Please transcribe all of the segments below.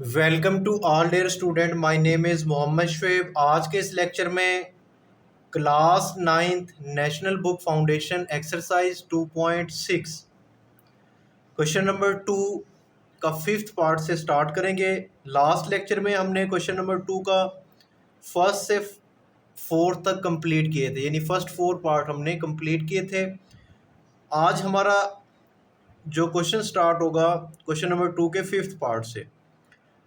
Welcome to all dear student. My name is Mohammad Shoaib. आज के इस लेक्चर में class ninth National Book Foundation exercise 2.6 question number 2 का fifth part से start करेंगे। लास्ट लेक्चर में हमने क्वेश्चन नंबर 2 का फर्स्ट से फोर्थ तक कंप्लीट किए थे, यानी फर्स्ट 4 पार्ट हमने कंप्लीट किए थे। आज हमारा जो क्वेश्चन स्टार्ट होगा क्वेश्चन नंबर 2 के फिफ्थ पार्ट से।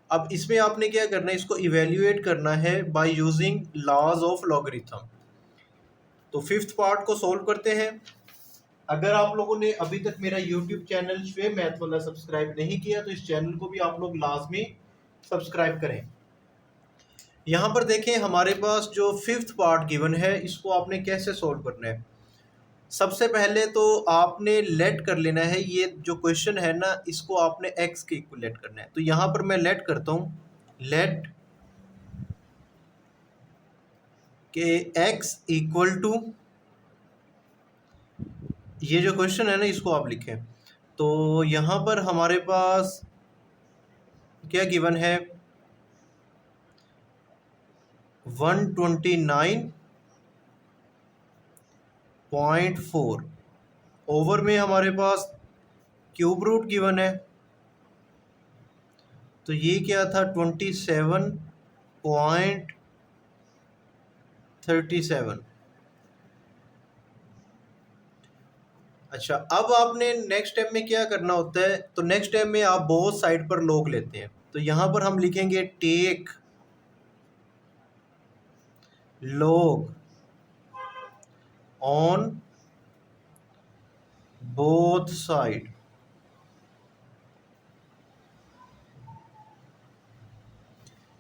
अब इसमें आपने क्या करना है, इसको इवेल्युएट करना है by using laws of logarithm. तो फिफ्थ पार्ट को सॉल्व करते हैं। अगर आप लोगों ने अभी तक मेरा यूट्यूब चैनल शुएब मैथ वाला सब्सक्राइब नहीं किया तो इस चैनल को भी आप लोग लाजमी सब्सक्राइब करें। यहाँ पर देखें, हमारे पास जो फिफ्थ पार्ट गिवन है इसको आपने कैसे सॉल्व करना है। सबसे पहले तो आपने लेट कर लेना है, ये जो क्वेश्चन है ना इसको आपने एक्स के इक्वल लेट करना है। तो यहाँ पर मैं लेट करता हूँ, लेट के x इक्वल टू, ये जो क्वेश्चन है ना इसको आप लिखें। तो यहाँ पर हमारे पास क्या गिवन है, 129.4 ओवर में हमारे पास क्यूब रूट गिवन है। तो ये क्या था, 27.37। अच्छा, अब आपने नेक्स्ट स्टेप में क्या करना होता है, तो नेक्स्ट स्टेप में आप बोथ साइड पर लॉग लेते हैं। तो यहाँ पर हम लिखेंगे take log on both side।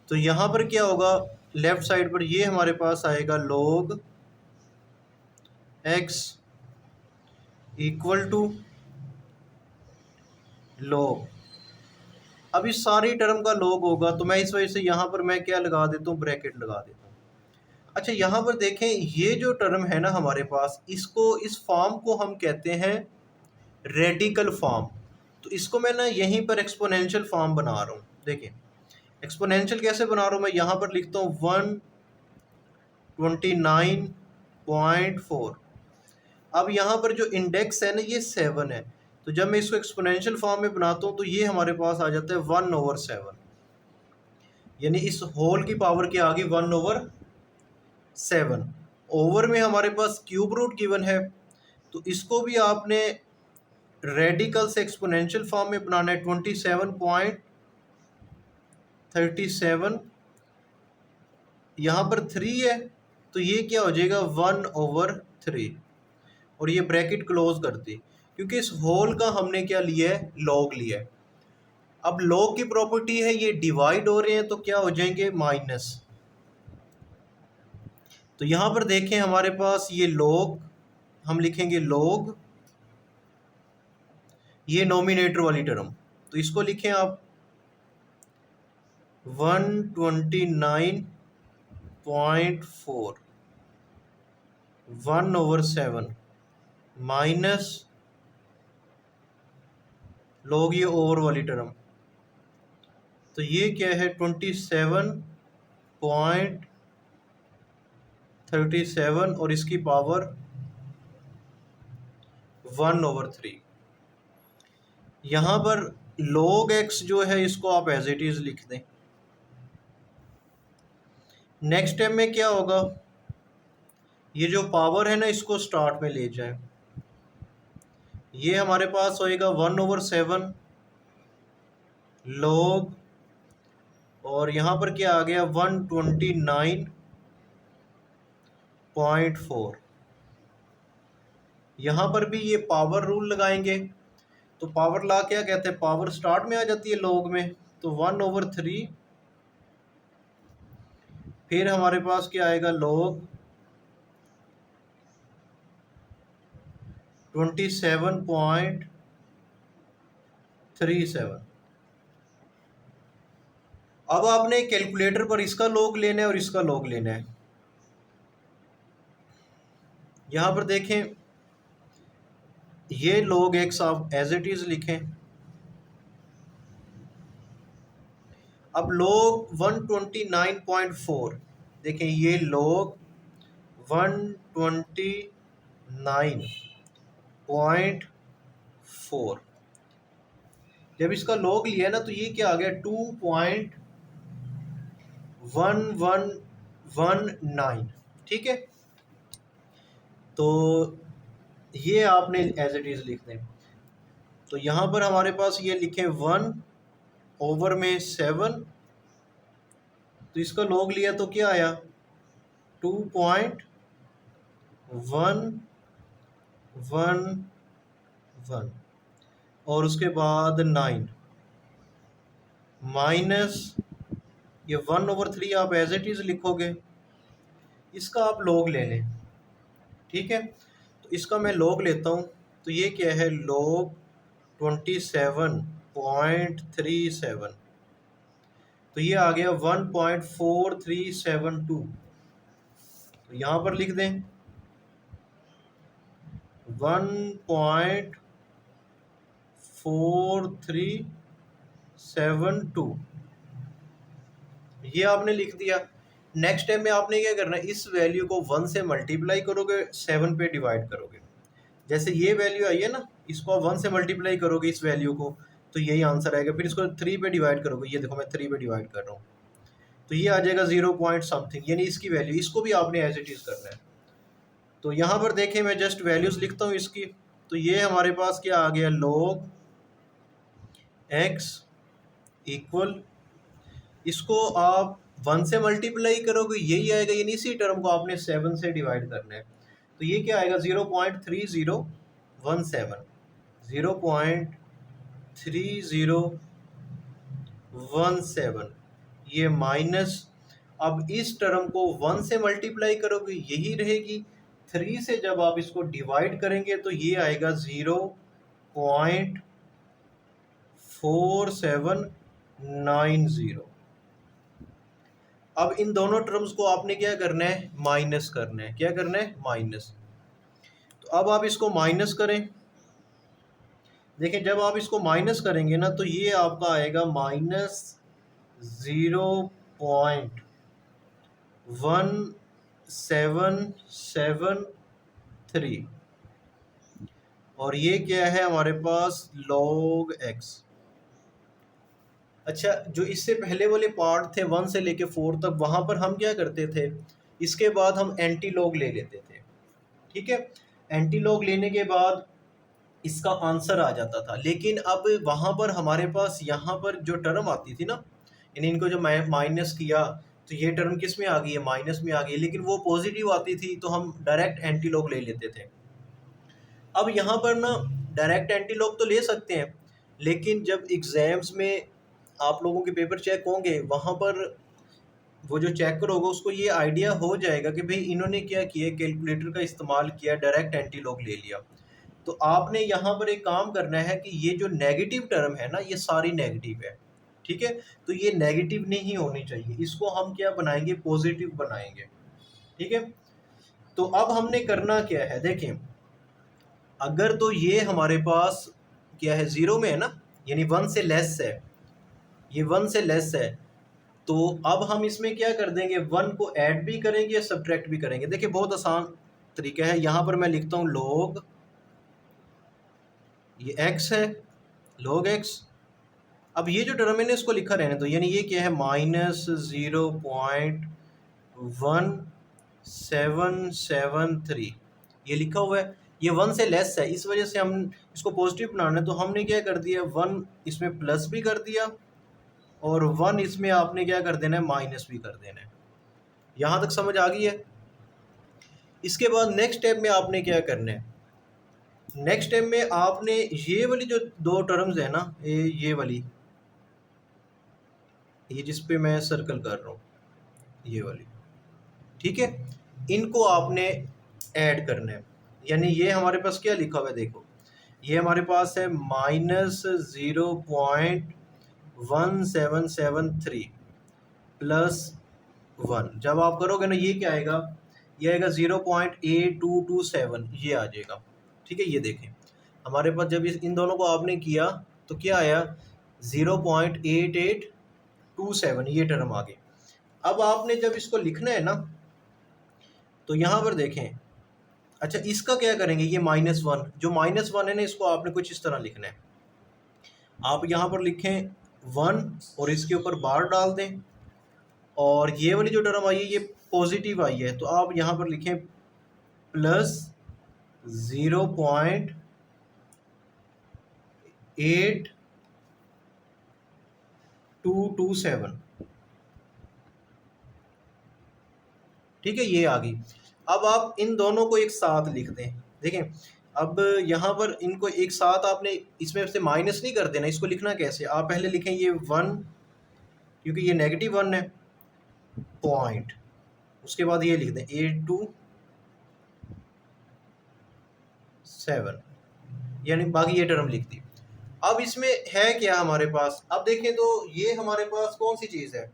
तो यहां पर क्या होगा, लेफ्ट साइड पर ये हमारे पास आएगा log x equal to log। अब इस सारी टर्म का log होगा तो मैं इस वजह से यहां पर मैं क्या लगा देता हूँ, ब्रैकेट लगा देता हूँ। अच्छा, यहाँ पर देखें, ये जो टर्म है ना हमारे पास, इसको, इस फॉर्म को हम कहते हैं रेडिकल फॉर्म। तो इसको मैं ना यहीं पर एक्सपोनेंशियल फॉर्म बना रहा हूँ। देखें एक्सपोनेंशियल कैसे बना रहा हूँ, मैं यहाँ पर लिखता हूँ 129.4। अब यहाँ पर जो इंडेक्स है ना ये 7 है। तो जब मैं इसको एक्सपोनेंशियल फॉर्म में बनाता हूँ तो ये हमारे पास आ जाता है 1/7, यानी इस होल की पावर क्या आ गई, 1/7। ओवर में हमारे पास क्यूब रूट गिवन है, तो इसको भी आपने रेडिकल से एक्सपोनेंशियल फॉर्म में बनाना है। 27.37, यहाँ पर 3 है तो ये क्या हो जाएगा, 1/3। और ये ब्रैकेट क्लोज कर दी, क्योंकि इस होल का हमने क्या लिया है, लॉग लिया है। अब लॉग की प्रॉपर्टी है, ये डिवाइड हो रहे हैं तो क्या हो जाएंगे, माइनस। तो यहाँ पर देखें हमारे पास ये लॉग, हम लिखेंगे लॉग, ये नोमिनेटर वाली टर्म, तो इसको लिखें आप 129.4 1/7 माइनस लॉग ये ओवर वाली टर्म। तो ये क्या है, 27.37 और इसकी पावर 1/3। यहाँ पर log x जो है इसको आप एज इट इज लिख दें। नेक्स्ट स्टेप में क्या होगा, ये जो पावर है ना इसको स्टार्ट में ले जाए। ये हमारे पास होएगा 1/7 log, और यहाँ पर क्या आ गया, 129.4। यहाँ पर भी ये पावर रूल लगाएंगे। तो पावर ला क्या कहते हैं, पावर स्टार्ट में आ जाती है लॉग में, तो 1/3। फिर हमारे पास क्या आएगा, लॉग 27.37। अब आपने कैलकुलेटर पर इसका लॉग लेना है और इसका लॉग लेना है। यहाँ पर देखें, ये log x आप एज इट इज लिखें। अब log 129.4, देखें ये log 129.4, जब इसका log लिया ना तो ये क्या आ गया 2.1119। ठीक है, तो ये आपने एज इट इज लिख दें। तो यहाँ पर हमारे पास ये लिखे 1/7, तो इसका log लिया तो क्या आया 2.111, और उसके बाद 9 माइनस ये 1/3 आप एज इट इज लिखोगे, इसका आप log ले लें। ठीक है, तो इसका मैं log लेता हूँ, तो ये क्या है log 27.37, तो ये आ गया 1.4372। तो यहाँ पर लिख दें 1.4372, ये आपने लिख दिया। नेक्स्ट टाइम में आपने क्या करना है, इस वैल्यू को 1 से मल्टीप्लाई करोगे, 7 पे डिवाइड करोगे। जैसे ये वैल्यू आई है ना, इसको आप 1 से मल्टीप्लाई करोगे इस वैल्यू को, तो यही आंसर आएगा। फिर इसको 3 पे डिवाइड करोगे, ये देखो मैं 3 पे डिवाइड कर रहा हूँ, तो ये आ जाएगा 0 पॉइंट समथिंग, यानी इसकी वैल्यू। इसको भी आपने एज इट इज करना है। तो यहाँ पर देखें, मैं जस्ट वैल्यूज लिखता हूँ इसकी। तो ये हमारे पास क्या आ गया log x इक्वल, इसको आप 1 से मल्टीप्लाई करोगे यही आएगा, यानी इसी टर्म को आपने 7 से डिवाइड करना है। तो ये क्या आएगा 0.3017, 0.3017, ये माइनस, अब इस टर्म को 1 से मल्टीप्लाई करोगे यही रहेगी, 3 से जब आप इसको डिवाइड करेंगे तो ये आएगा 0.4790। अब इन दोनों टर्म्स को आपने क्या करना है, माइनस करना है। क्या करना है, माइनस। तो अब आप इसको माइनस करें, देखिए जब आप इसको माइनस करेंगे ना तो ये आपका आएगा -0.1773, और ये क्या है हमारे पास log x। अच्छा, जो इससे पहले वाले पार्ट थे 1 से लेके 4 तक, वहाँ पर हम क्या करते थे, इसके बाद हम एंटी लॉग ले लेते थे। ठीक है, एंटी लॉग लेने के बाद इसका आंसर आ जाता था, लेकिन अब वहाँ पर हमारे पास यहाँ पर जो टर्म आती थी ना, यानी इनको जो माइनस किया तो ये टर्म किस में आ गई है, माइनस में आ गई, लेकिन वो पॉजिटिव आती थी तो हम डायरेक्ट एंटी लॉग ले लेते थे। अब यहाँ पर ना डायरेक्ट एंटी लॉग तो ले सकते हैं, लेकिन जब एग्जाम्स में आप लोगों के पेपर चेक होंगे, वहाँ पर वो जो चेकर होगा उसको ये आइडिया हो जाएगा कि भाई इन्होंने क्या किया, कैलकुलेटर का इस्तेमाल किया, डायरेक्ट एंटी लॉग ले लिया। तो आपने यहाँ पर एक काम करना है कि ये जो नेगेटिव टर्म है ना, ये सारी नेगेटिव है। ठीक है, तो ये नेगेटिव नहीं होनी चाहिए, इसको हम क्या बनाएंगे, पॉजिटिव बनाएंगे। ठीक है, तो अब हमने करना क्या है, देखें अगर तो ये हमारे पास क्या है, 0 में है ना, यानी 1 से लेस है, ये 1 से लेस है, तो अब हम इसमें क्या कर देंगे, 1 को ऐड भी करेंगे, सब्ट्रैक्ट भी करेंगे। देखिए बहुत आसान तरीका है, यहाँ पर मैं लिखता हूँ log, ये x है, log x। अब ये जो टर्म है ना इसको लिखा रहने दो, यानी ये क्या है -0.1773, ये लिखा हुआ है, ये 1 से लेस है, इस वजह से हम इसको पॉजिटिव बनाना है। तो हमने क्या कर दिया, 1 इसमें प्लस भी कर दिया और 1 इसमें आपने क्या कर देना है, माइनस भी कर देना है। यहाँ तक समझ आ गई है। इसके बाद नेक्स्ट स्टेप में आपने क्या करना है, नेक्स्ट स्टेप में आपने ये वाली जो दो टर्म्स है ना, ये वाली, ये जिस पे मैं सर्कल कर रहा हूँ, ये वाली, ठीक है, इनको आपने ऐड करना है। यानी ये हमारे पास क्या लिखा हुआ है, देखो ये हमारे पास है -0.1773 +1। जब आप करोगे ना ये क्या आएगा, ये आएगा 0.8227, ये आ जाएगा। ठीक है, ये देखें हमारे पास जब इन दोनों को आपने किया तो क्या आया, 0.8827। 27 ये टर्म आ गई। अब आपने जब इसको लिखना है ना, तो यहाँ पर देखें, अच्छा इसका क्या करेंगे, ये -1 जो -1 है ना, इसको आपने कुछ इस तरह लिखना है। आप यहाँ पर लिखें 1 और इसके ऊपर बार डाल दें, और ये वाली जो टर्म आई है ये पॉजिटिव आई है, तो आप यहाँ पर लिखें +0.8227। ठीक है, ये आ गई। अब आप इन दोनों को एक साथ लिख दें। देखें, अब यहाँ पर इनको एक साथ आपने इसमें से माइनस नहीं कर देना। इसको लिखना कैसे, आप पहले लिखें ये 1, क्योंकि ये -1 है, पॉइंट, उसके बाद ये लिख दें 827, यानी बाकी ये टर्म लिख दी। अब इसमें है क्या हमारे पास, अब देखें तो ये हमारे पास कौन सी चीज़ है,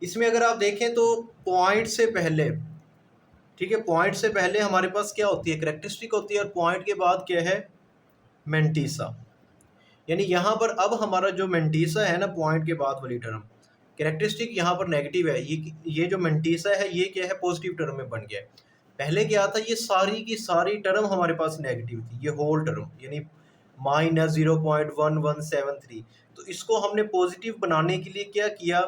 इसमें अगर आप देखें तो पॉइंट से पहले, ठीक है, पॉइंट से पहले हमारे पास क्या होती है, करेक्टरिस्टिक होती है, और पॉइंट के बाद क्या है, मेंटीसा। यानी यहाँ पर अब हमारा जो मेंटीसा है ना, पॉइंट के बाद वाली टर्म, करेक्टरिस्टिक यहाँ पर नेगेटिव है, ये जो मेंटीसा है ये क्या है, पॉजिटिव टर्म में बन गया है। पहले क्या था, ये सारी की सारी टर्म हमारे पास नेगेटिव थी, ये होल टर्म यानी -0.1173। तो इसको हमने पॉजिटिव बनाने के लिए क्या किया,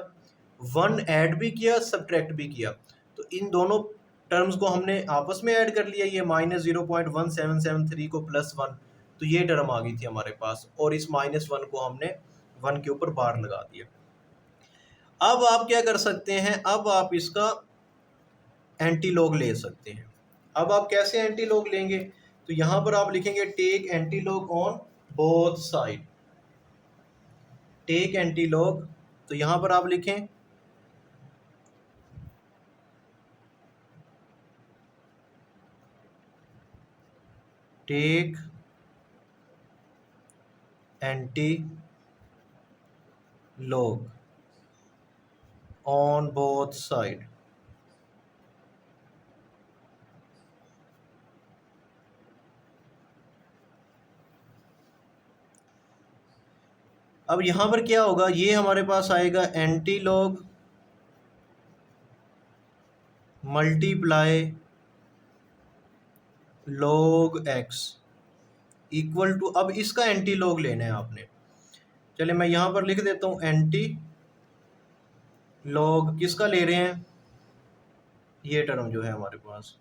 1 ऐड भी किया, सब्ट्रैक्ट भी किया। तो इन दोनों टर्म्स को हमने आपस में ऐड कर लिया, ये -0.1773 को +1, तो ये टर्म आ गई थी हमारे पास, और इस -1 को हमने 1 के ऊपर बार लगा दिया। अब आप क्या कर सकते हैं, अब आप इसका एंटीलॉग ले सकते हैं। अब आप कैसे एंटीलॉग लेंगे, तो यहाँ पर आप लिखेंगे take antilog on both side. Take antilog, तो यहाँ पर आप लिखें take antilog on both side. अब यहाँ पर क्या होगा, ये हमारे पास आएगा antilog multiply log x equal to, अब इसका एंटीलॉग लेना है आपने। चलिए मैं यहाँ पर लिख देता हूँ एंटी लॉग, किसका ले रहे हैं, ये टर्म जो है हमारे पास।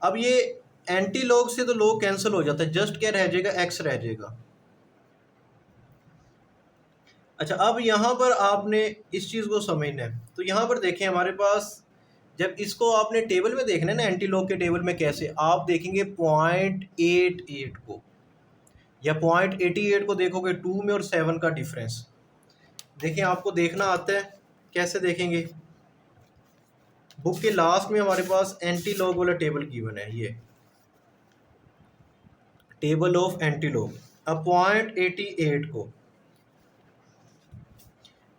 अब ये एंटी लॉग से तो लॉग कैंसिल हो जाता है, जस्ट क्या रह जाएगा, एक्स रह जाएगा। अच्छा, अब यहाँ पर आपने इस चीज़ को समझना है, तो यहाँ पर देखें हमारे पास, जब इसको आपने टेबल में देखना है ना, एंटी लॉग के टेबल में कैसे, आप देखेंगे 0.88 को या 0.88 को देखोगे 2 में और 7 का डिफरेंस। देखिए आपको देखना आता है, कैसे देखेंगे, बुक के लास्ट में हमारे पास एंटी लॉग वाला टेबल गिवन है, ये टेबल ऑफ एंटी लॉग। अब 0.88 को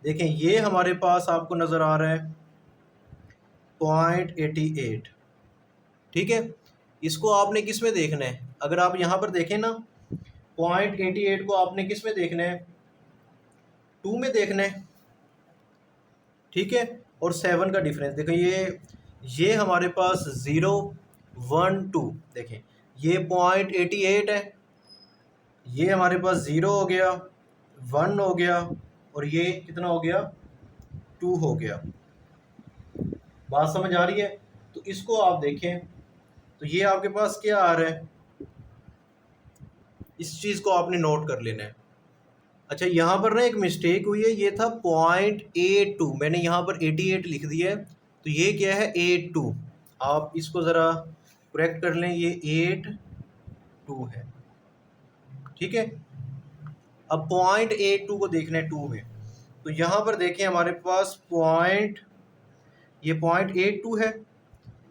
देखें, ये हमारे पास आपको नज़र आ रहा है 0.88, ठीक है। इसको आपने किस में देखना है, अगर आप यहाँ पर देखें ना, 0.88 को आपने किस में देखना है, 2 में देखना है, ठीक है। और 7 का डिफरेंस देखो, ये हमारे पास 012, देखें ये 0.88 है, ये हमारे पास 0 हो गया, 1 हो गया, और ये कितना हो गया, 2 हो गया। बात समझ आ रही है, तो इसको आप देखें, तो ये आपके पास क्या आ रहा है, इस चीज़ को आपने नोट कर लेना है। अच्छा, यहाँ पर ना एक मिस्टेक हुई है, ये था 0.82, मैंने यहाँ पर 88 लिख दिया है, तो ये क्या है 82, आप इसको ज़रा करेक्ट कर लें, ये 82 है, ठीक है। अब 0.82 को देखना है 2 में, तो यहाँ पर देखें हमारे पास ये 0.82 है,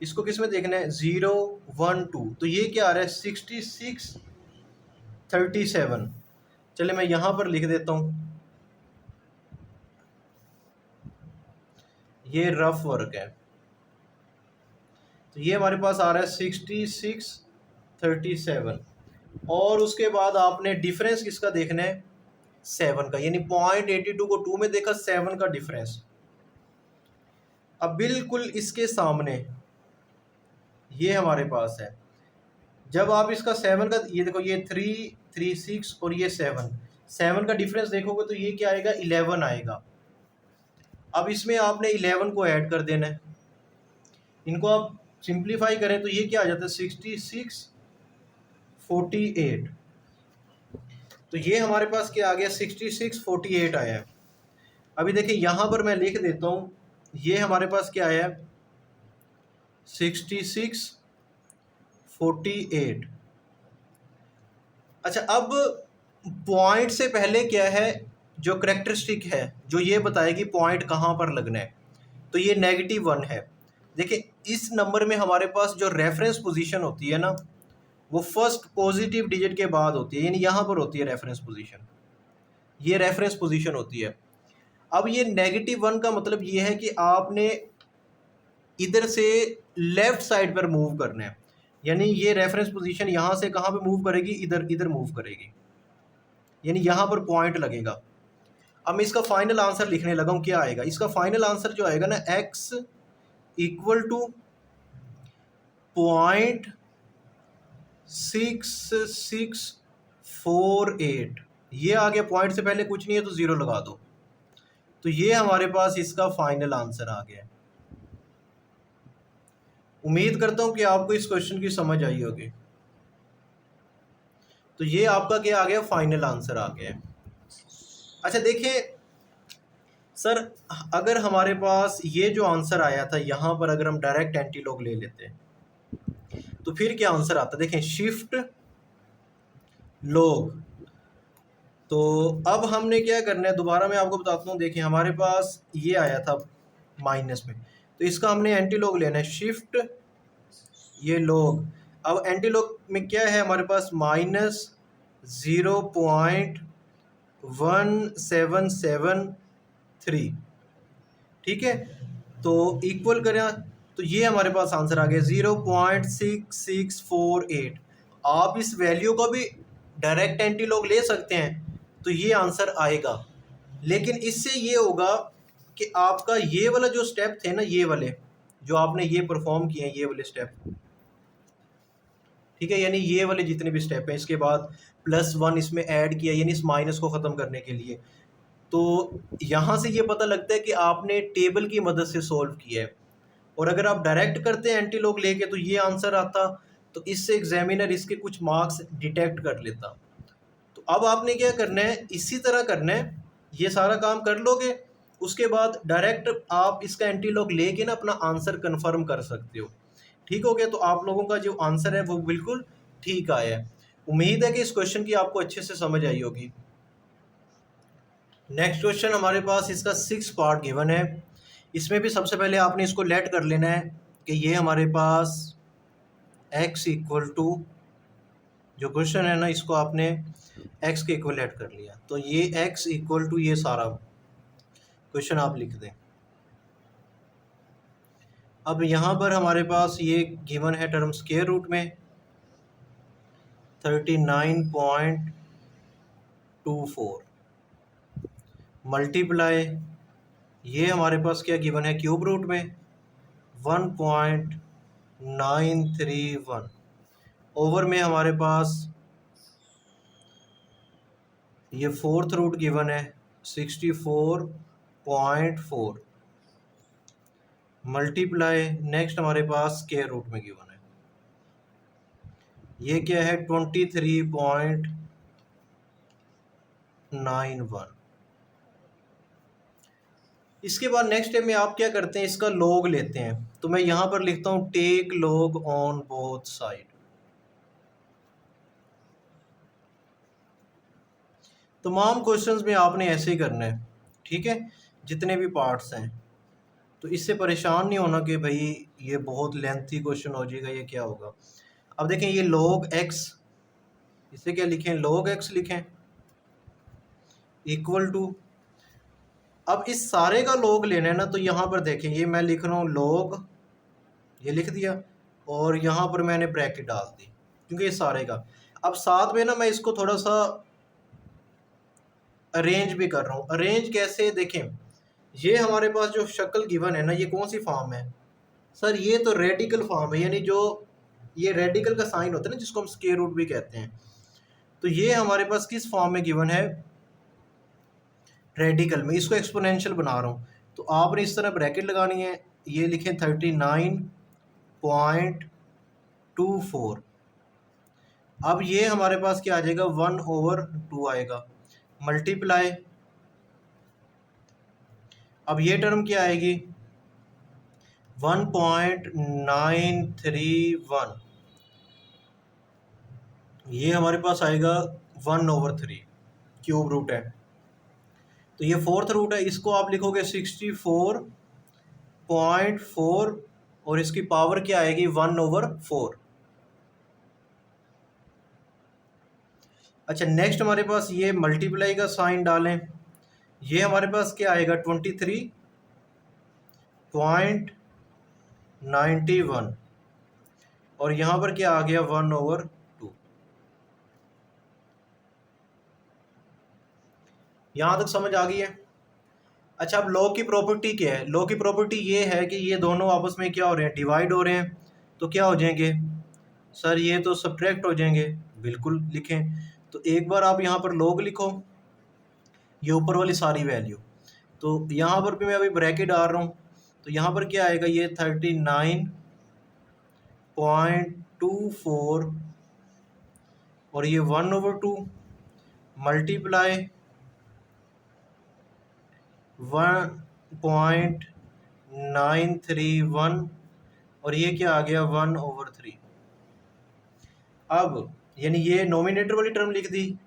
इसको किस में देखना है, 012, तो ये क्या आ रहा है 6637। चले मैं यहाँ पर लिख देता हूँ, ये रफ वर्क है, तो ये हमारे पास आ रहा है 6637। 37। और उसके बाद आपने डिफरेंस किसका देखना है, 7 का, यानी 0.82 को 2 में देखा, 7 का डिफरेंस। अब बिल्कुल इसके सामने ये हमारे पास है, जब आप इसका 7 का, ये देखो ये 3 3 6 और ये 7 का डिफरेंस देखोगे तो ये क्या आएगा, 11 आएगा। अब इसमें आपने 11 को ऐड कर देना है, इनको आप सिंप्लीफाई करें तो ये क्या आ जाता है, 66 48। तो ये हमारे पास क्या आ गया, 66 48 आया है। अभी देखिए यहाँ पर मैं लिख देता हूँ, ये हमारे पास क्या आया है, 66 48। अच्छा, अब पॉइंट से पहले क्या है, जो करेक्टरिस्टिक है जो ये बताएगी पॉइंट कहाँ पर लगना है, तो ये -1 है। देखिए इस नंबर में हमारे पास जो रेफरेंस पोजीशन होती है ना, वो फर्स्ट पॉजिटिव डिजिट के बाद होती है, यानी यहाँ पर होती है रेफरेंस पोजीशन, ये रेफरेंस पोजीशन होती है। अब ये -1 का मतलब ये है कि आपने इधर से लेफ्ट साइड पर मूव करना है, यानी ये रेफरेंस पोजीशन यहाँ से कहाँ पे मूव करेगी, इधर इधर मूव करेगी, यानी यहाँ पर पॉइंट लगेगा। अब मैं इसका फाइनल आंसर लिखने लगा हूँ, क्या आएगा इसका फाइनल आंसर जो आएगा ना, x इक्वल टू 0.6648, ये आ गया, पॉइंट से पहले कुछ नहीं है तो 0 लगा दो, तो ये हमारे पास इसका फाइनल आंसर आ गया। उम्मीद करता हूँ कि आपको इस क्वेश्चन की समझ आई होगी। तो ये आपका क्या आ गया, फाइनल आंसर आ गया। अच्छा देखिए सर, अगर हमारे पास ये जो आंसर आया था यहाँ पर अगर हम डायरेक्ट एंटीलॉग ले लेते हैं तो फिर क्या आंसर आता, देखें शिफ्ट लॉग। तो अब हमने क्या करना है, दोबारा मैं आपको बताता हूँ, देखिए हमारे पास ये आया था माइनस में, तो इसका हमने एंटीलॉग लेना है, शिफ्ट ये लॉग। अब एंटीलॉग में क्या है हमारे पास, -0.1773, ठीक है। तो इक्वल करें तो ये हमारे पास आंसर आ गया 0.6648। आप इस वैल्यू को भी डायरेक्ट एंटीलॉग ले सकते हैं तो ये आंसर आएगा, लेकिन इससे ये होगा कि आपका ये वाला जो स्टेप थे ना, ये वाले जो आपने ये परफॉर्म किए हैं, ये वाले स्टेप, ठीक है, यानी ये वाले जितने भी स्टेप हैं, इसके बाद +1 इसमें ऐड किया, यानी इस माइनस को ख़त्म करने के लिए। तो यहाँ से ये पता लगता है कि आपने टेबल की मदद से सॉल्व किया है, और अगर आप डायरेक्ट करते हैं एंटीलॉग लेके तो ये आंसर आता, तो इससे एग्जामिनर इसके कुछ मार्क्स डिटेक्ट कर लेता। तो अब आपने क्या करना है, इसी तरह करना है, ये सारा काम कर लोगे, उसके बाद डायरेक्ट आप इसका एंटीलॉग लेके ना अपना आंसर कंफर्म कर सकते हो। ठीक हो गया, तो आप लोगों का जो आंसर है वो बिल्कुल ठीक आया है। उम्मीद है कि इस क्वेश्चन की आपको अच्छे से समझ आई होगी। नेक्स्ट क्वेश्चन हमारे पास इसका 6 पार्ट गिवन है। इसमें भी सबसे पहले आपने इसको लेट कर लेना है कि ये हमारे पास x इक्वल टू, जो क्वेश्चन है ना इसको आपने x के इक्वल लेट कर लिया, तो ये x इक्वल टू ये सारा क्वेश्चन आप लिख दें। अब यहाँ पर हमारे पास ये गिवन है टर्म स्क्वायर रूट में 39.24 मल्टीप्लाई, ये हमारे पास क्या गिवन है क्यूब रूट में 1.931, ओवर में हमारे पास ये फोर्थ रूट गिवन है 64.4 मल्टीप्लाई, नेक्स्ट हमारे पास स्क्वायर रूट में गिवन है, ये क्या है 23.91। इसके बाद नेक्स्ट स्टेप में आप क्या करते हैं, इसका लॉग लेते हैं, तो मैं यहाँ पर लिखता हूँ take log on both side. तमाम क्वेश्चंस में आपने ऐसे ही करना है, ठीक है, जितने भी पार्ट्स हैं। तो इससे परेशान नहीं होना कि भाई ये बहुत लेंथी क्वेश्चन हो जाएगा, ये क्या होगा। अब देखें ये log x, इसे क्या लिखें, log x लिखें इक्वल टू, अब इस सारे का log लेना है ना, तो यहाँ पर देखें ये मैं लिख रहा हूँ log, ये लिख दिया और यहाँ पर मैंने ब्रैकेट डाल दी, क्योंकि ये सारे का। अब साथ में ना मैं इसको थोड़ा सा अरेंज भी कर रहा हूँ। अरेंज कैसे, देखें ये हमारे पास जो शक्ल गिवन है ना, ये कौन सी फॉर्म है सर? ये तो रेडिकल फॉर्म है, यानी जो ये रेडिकल का साइन होता है ना, जिसको हम स्क्वायर रूट भी कहते हैं। तो ये हमारे पास किस फॉर्म में गिवन है? रेडिकल में। इसको एक्सपोनेंशियल बना रहा हूँ, तो आपने इस तरह ब्रैकेट लगानी है। ये लिखें 39.24। अब ये हमारे पास क्या आ जाएगा? 1/2 आएगा। मल्टीप्लाई, अब ये टर्म क्या आएगी? 1.931। ये हमारे पास आएगा 1/3, क्यूब रूट है। तो ये फोर्थ रूट है, इसको आप लिखोगे 64.4 और इसकी पावर क्या आएगी? 1/4। अच्छा, नेक्स्ट हमारे पास ये मल्टीप्लाई का साइन डालें। ये हमारे पास क्या आएगा? 23.91 और यहाँ पर क्या आ गया? 1/2। यहाँ तक समझ आ गई है? अच्छा, अब लॉग की प्रॉपर्टी क्या है? लॉग की प्रॉपर्टी ये है कि ये दोनों आपस में क्या हो रहे हैं? डिवाइड हो रहे हैं। तो क्या हो जाएंगे सर? ये तो सब्ट्रैक्ट हो जाएंगे। बिल्कुल लिखें। तो एक बार आप यहाँ पर लॉग लिखो, ये ऊपर वाली सारी वैल्यू। तो यहाँ पर भी मैं अभी ब्रैकेट डाल रहा हूँ, तो यहाँ पर क्या आएगा? ये 39.24 और ये 1/2 मल्टीप्लाई 1.931 और ये क्या आ गया? 1/3। अब यानी ये नोमिनेटर वाली टर्म लिख दी,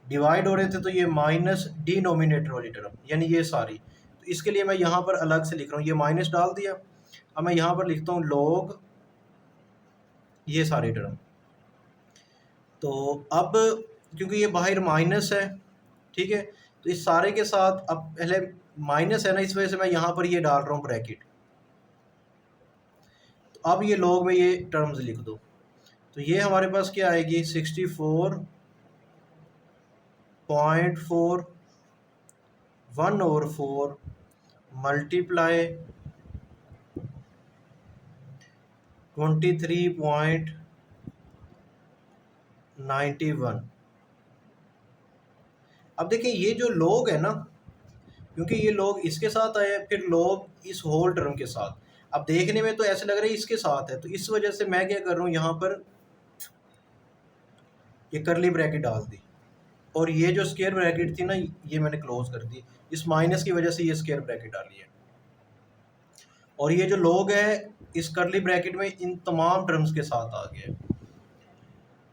डिवाइड हो रहे थे तो ये माइनस डिनोमिनेटर वाली टर्म, यानी ये सारी। तो इसके लिए मैं यहाँ पर अलग से लिख रहा हूँ, ये माइनस डाल दिया। अब मैं यहाँ पर लिखता हूँ लॉग ये सारी टर्म। तो अब क्योंकि ये बाहर माइनस है, ठीक है, तो इस सारे के साथ अब पहले माइनस है ना, इस वजह से मैं यहाँ पर ये डाल रहा हूँ ब्रैकेट। तो अब ये लॉग में ये टर्म्स लिख दो, तो ये हमारे पास क्या आएगी? 64.4 1/4 मल्टीप्लाई 23.91। अब देखिए ये जो लॉग है ना, क्योंकि ये लॉग इसके साथ आया, फिर लॉग इस होल टर्म के साथ। अब देखने में तो ऐसे लग रहा है इसके साथ है, तो इस वजह से मैं क्या कर रहा हूँ, यहाँ पर ये करली ब्रैकेट डाल दी और ये जो स्क्वायर ब्रैकेट थी ना, ये मैंने क्लोज कर दी। इस माइनस की वजह से ये स्क्वायर ब्रैकेट डाली है और ये जो लॉग है इस करली ब्रैकेट में इन तमाम टर्म्स के साथ आ गया।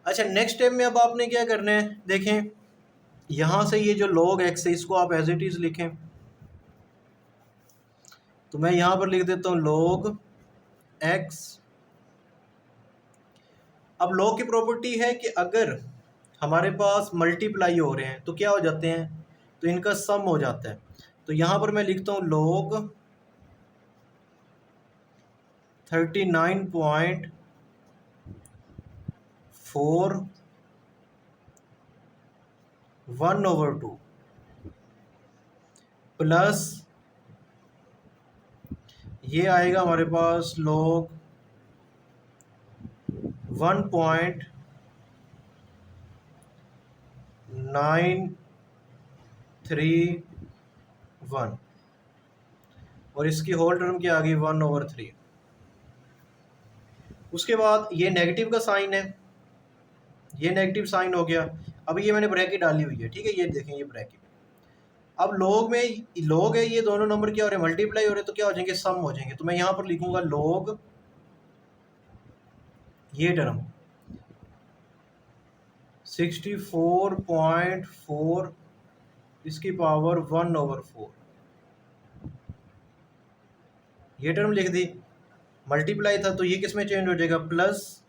अच्छा, नेक्स्ट स्टेप में अब आपने क्या करना है? देखें यहाँ से ये जो लॉग एक्स है इसको आप एज इट इज़ लिखें। तो मैं यहाँ पर लिख देता हूँ लॉग एक्स। अब लॉग की प्रॉपर्टी है कि अगर हमारे पास मल्टीप्लाई हो रहे हैं तो क्या हो जाते हैं? तो इनका सम हो जाता है। तो यहाँ पर मैं लिखता हूँ लॉग 39.4 1/2 प्लस ये आएगा हमारे पास लॉग 1.931 और इसकी होल टर्म क्या आ गई? 1/3। उसके बाद ये नेगेटिव का साइन है, ये नेगेटिव साइन हो गया। अब ये मैंने ब्रैकेट डाली हुई है, ठीक है, ये देखें ये ब्रैकेट। अब लॉग में लॉग है, ये दोनों नंबर क्या हो रहे हैं? मल्टीप्लाई हो रहे हैं, तो क्या हो जाएंगे? सम हो जाएंगे। तो मैं यहाँ पर लिखूंगा लॉग ये टर्म 64.4 इसकी पावर 1/4, ये टर्म लिख दी। मल्टीप्लाई था तो ये किस में चेंज हो जाएगा? प्लस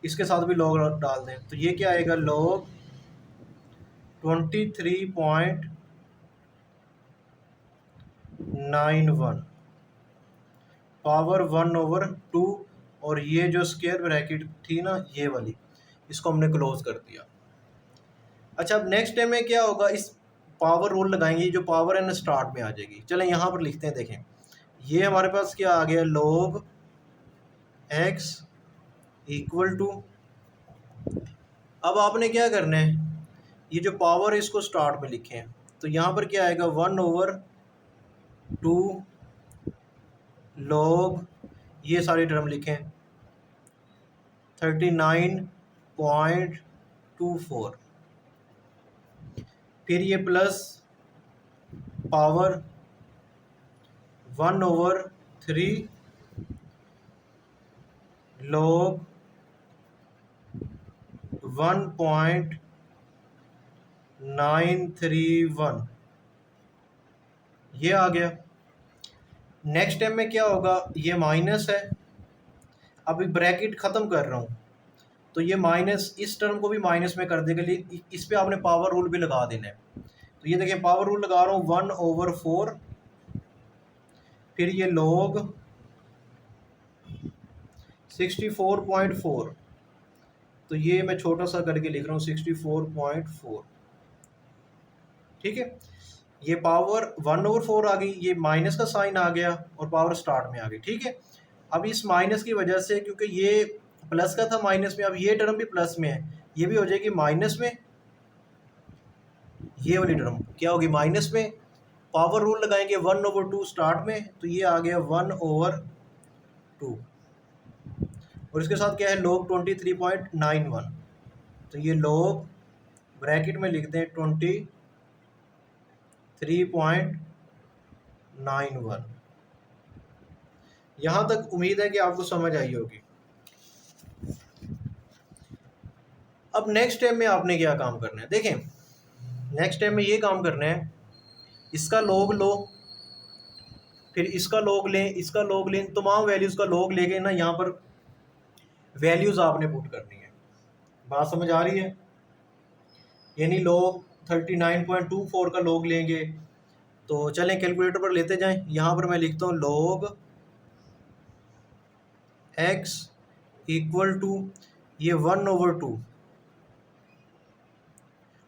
इसके साथ भी लॉग डाल दें, तो ये क्या आएगा? लॉग 23.91 पावर 1/2 और ये जो स्क्वायर ब्रैकेट थी ना ये वाली, इसको हमने क्लोज कर दिया। अच्छा, अब नेक्स्ट टाइम में क्या होगा, इस पावर रूल लगाएंगे, जो पावर है ना स्टार्ट में आ जाएगी। चलें यहाँ पर लिखते हैं, देखें ये हमारे पास क्या आ गया, log x इक्वल टू, अब आपने क्या करना है, ये जो पावर है इसको स्टार्ट में लिखें, तो यहाँ पर क्या आएगा 1/2 log, ये सारी टर्म लिखें 39.24, फिर ये प्लस पावर 1/3 log 1.931, ये आ गया। नेक्स्ट टाइम में क्या होगा, ये माइनस है, अभी ब्रैकेट ख़त्म कर रहा हूँ, तो ये माइनस इस टर्म को भी माइनस में कर देगा, इस पे आपने पावर रूल भी लगा देना है। तो ये देखिए पावर रूल लगा रहा हूँ 1/4, फिर ये log 64.4, तो ये मैं छोटा सा करके लिख रहा हूँ 64.4, ठीक है। ये पावर 1/4 आ गई, ये माइनस का साइन आ गया और पावर स्टार्ट में आ गई, ठीक है। अब इस माइनस की वजह से, क्योंकि ये प्लस का था माइनस में, अब ये टर्म भी प्लस में है, ये भी हो जाएगी माइनस में, ये वाली टर्म क्या होगी माइनस में। पावर रूल लगाएंगे 1/2 स्टार्ट में, तो ये आ गया 1/2, और इसके साथ क्या है log 23.91, तो ये log ब्रैकेट में लिखते हैं 23.91। यहाँ तक उम्मीद है कि आपको समझ आई होगी। अब नेक्स्ट टाइम में आपने क्या काम करना है, देखें नेक्स्ट टाइम में ये काम करना है, इसका log लो, फिर इसका log लें, इसका log लें, तमाम वैल्यूज़ का log लेके ना यहाँ पर वैल्यूज़ आपने पुट करनी है। बात समझ आ रही है, यानी log 39.24 का log लेंगे, तो चलें कैलकुलेटर पर लेते जाएं। यहाँ पर मैं लिखता हूँ log x इक्वल टू, ये 1/2,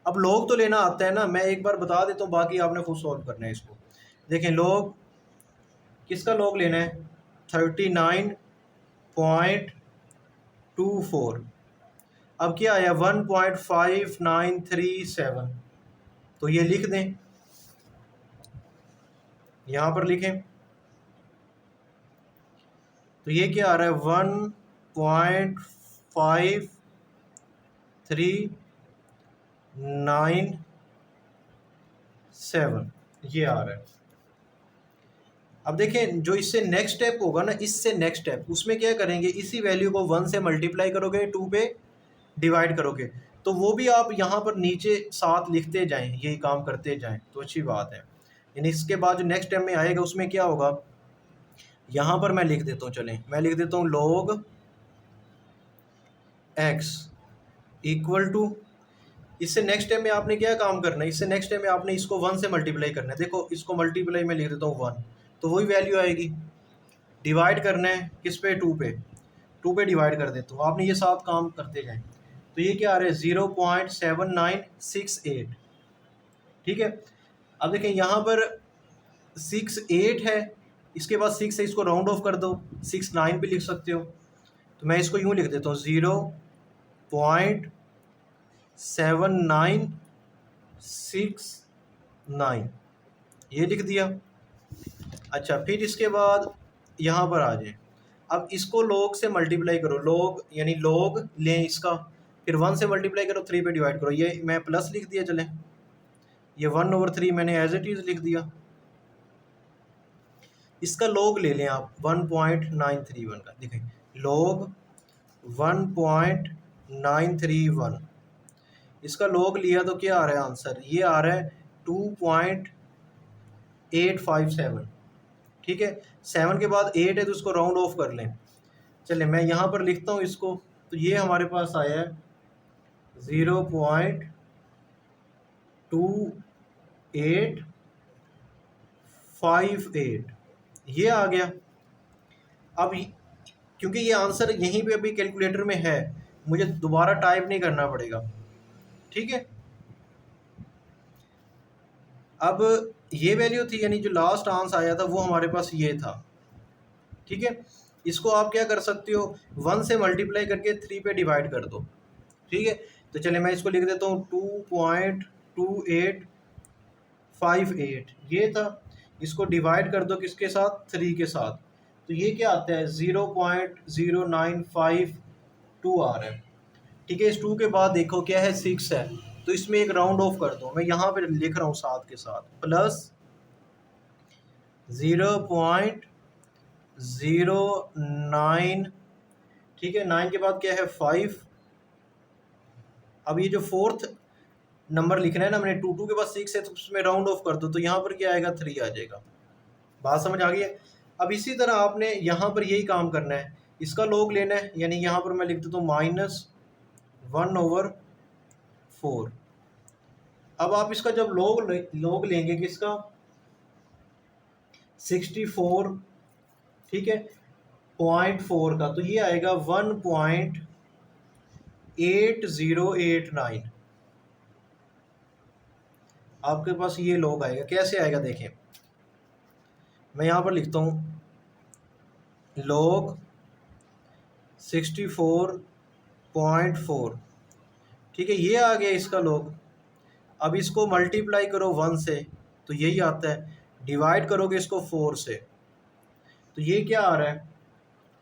अब log तो लेना आता है ना, मैं एक बार बता देता हूँ, बाकी आपने खुद सॉल्व करना है इसको। देखें log किसका log लेना है, 39.24, अब क्या आया 1.5937, तो ये लिख दें, यहाँ पर लिखें, तो ये क्या आ रहा है 1.5397, ये आ रहा है। अब देखें जो इससे नेक्स्ट स्टेप होगा ना, इससे नेक्स्ट स्टेप, उसमें क्या करेंगे, इसी वैल्यू को 1 से मल्टीप्लाई करोगे, 2 पे डिवाइड करोगे, तो वो भी आप यहाँ पर नीचे साथ लिखते जाएं, यही काम करते जाएं, तो अच्छी बात है। यानी इसके बाद जो नेक्स्ट टाइम में आएगा उसमें क्या होगा, यहाँ पर मैं लिख देता हूँ, चलें मैं लिख देता हूँ log x इक्वल टू, इससे नेक्स्ट टाइम में आपने क्या काम करना है, इससे नेक्स्ट टाइम में आपने इसको 1 से मल्टीप्लाई करना है। देखो इसको मल्टीप्लाई में लिख देता हूँ 1, तो वही वैल्यू आएगी। डिवाइड करना है किस पे, 2 पे, 2 पे डिवाइड कर देता हूँ, आपने ये साथ काम करते जाएं, तो ये क्या आ रहा है 0.7968, ठीक है। अब देखें यहाँ पर 68 है, इसके बाद 6 है, इसको राउंड ऑफ कर दो, 69 भी लिख सकते हो, तो मैं इसको यूँ लिख देता हूँ 0.7969, ये लिख दिया। अच्छा, फिर इसके बाद यहाँ पर आ जाए, अब इसको log से मल्टीप्लाई करो, log यानी log लें इसका, फिर 1 से मल्टीप्लाई करो, 3 पे डिवाइड करो, ये मैं प्लस लिख दिया, चलें ये 1/3 मैंने एज इट इज़ लिख दिया। इसका log ले लें आप 1.931 का, देखें log 1.931, इसका log लिया तो क्या आ रहा है आंसर, ये आ रहा है 2.857, ठीक है। 7 के बाद 8 है तो उसको राउंड ऑफ कर लें, चले मैं यहाँ पर लिखता हूँ इसको, तो ये हमारे पास आया है 0.2858, ये आ गया। अब क्योंकि ये आंसर यहीं पे अभी कैलकुलेटर में है, मुझे दोबारा टाइप नहीं करना पड़ेगा। ठीक है, अब ये वैल्यू थी, यानी जो लास्ट आंसर आया था वो हमारे पास ये था। ठीक है, इसको आप क्या कर सकते हो, 1 से मल्टीप्लाई करके 3 पे डिवाइड कर दो। ठीक है, तो चलिए मैं इसको लिख देता हूँ 2.2858 ये था। इसको डिवाइड कर दो किसके साथ, 3 के साथ, तो ये क्या आता है 0.0952 आ रहा है। ठीक है, इस 2 के बाद देखो क्या है 6 है, तो इसमें एक राउंड ऑफ कर दो, मैं यहाँ पे लिख रहा हूँ 7 के साथ, प्लस 0.09। ठीक है, 9 के बाद क्या है 5। अब ये जो फोर्थ नंबर लिखना है ना मैंने, 2 के बाद 6 है, तो उसमें राउंड ऑफ कर दो, तो यहाँ पर क्या आएगा 3 आ जाएगा। बात समझ आ गई है। अब इसी तरह आपने यहाँ पर यही काम करना है, इसका लॉग लेना है, यानी यहाँ पर मैं लिख देता हूँ -1/4। अब आप इसका जब लॉग लेंगे किसका, 64, ठीक है, 0.4 का, तो ये आएगा 1.8089। आपके पास ये लॉग आएगा, कैसे आएगा देखें, मैं यहाँ पर लिखता हूँ लॉग 64.4। ठीक है, ये आ गया इसका लॉग। अब इसको मल्टीप्लाई करो 1 से, तो यही आता है, डिवाइड करोगे इसको 4 से, तो ये क्या आ रहा है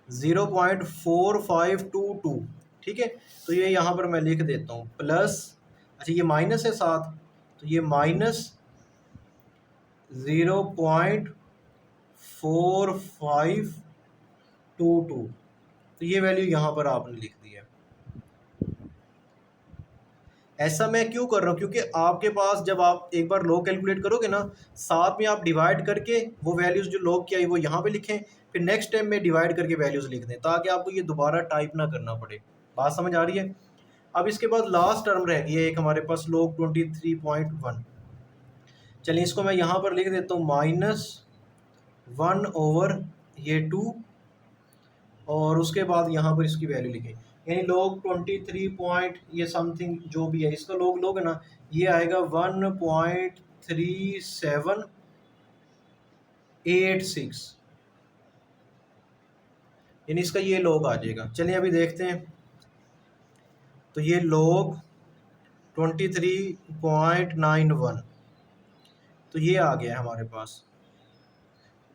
0.4522। ठीक है, तो ये यहाँ पर मैं लिख देता हूँ प्लस, अच्छा ये माइनस है साथ, तो ये -0.4522, तो ये वैल्यू यहाँ पर आपने लिख दी है। ऐसा मैं क्यों कर रहा हूँ, क्योंकि आपके पास जब आप एक बार लॉग कैलकुलेट करोगे ना, साथ में आप डिवाइड करके वो वैल्यूज़ जो लॉग की आई वो यहाँ पे लिखें, फिर नेक्स्ट टाइम में डिवाइड करके वैल्यूज़ लिख दें, ताकि आपको ये दोबारा टाइप ना करना पड़े। बात समझ आ रही है। अब इसके बाद लास्ट टर्म रह गई है एक हमारे पास log 23.1। चलिए इसको मैं यहाँ पर लिख देता हूँ -1/2, और उसके बाद यहाँ पर इसकी वैल्यू लिखें, यानी log 23 पॉइंट ये समथिंग जो भी है, इसका log है ना, ये आएगा 1.3786, यानी इसका ये log आ जाएगा। चलिए अभी देखते हैं, तो ये log 23.91, तो ये आ गया हमारे पास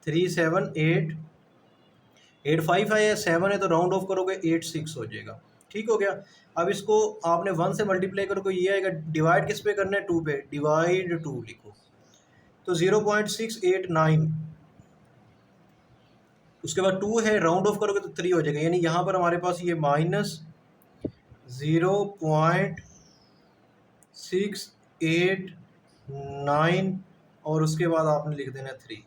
37885 है, 7 है, तो राउंड ऑफ करोगे 86 हो जाएगा। ठीक हो गया। अब इसको आपने 1 से मल्टीप्लाई करोगे, ये आएगा, डिवाइड किस पे करना है 2 पे, डिवाइड 2 लिखो, तो 0.689, उसके बाद 2 है, राउंड ऑफ करोगे तो 3 हो जाएगा, यानी यहाँ पर हमारे पास ये -0.689, और उसके बाद आपने लिख देना 3।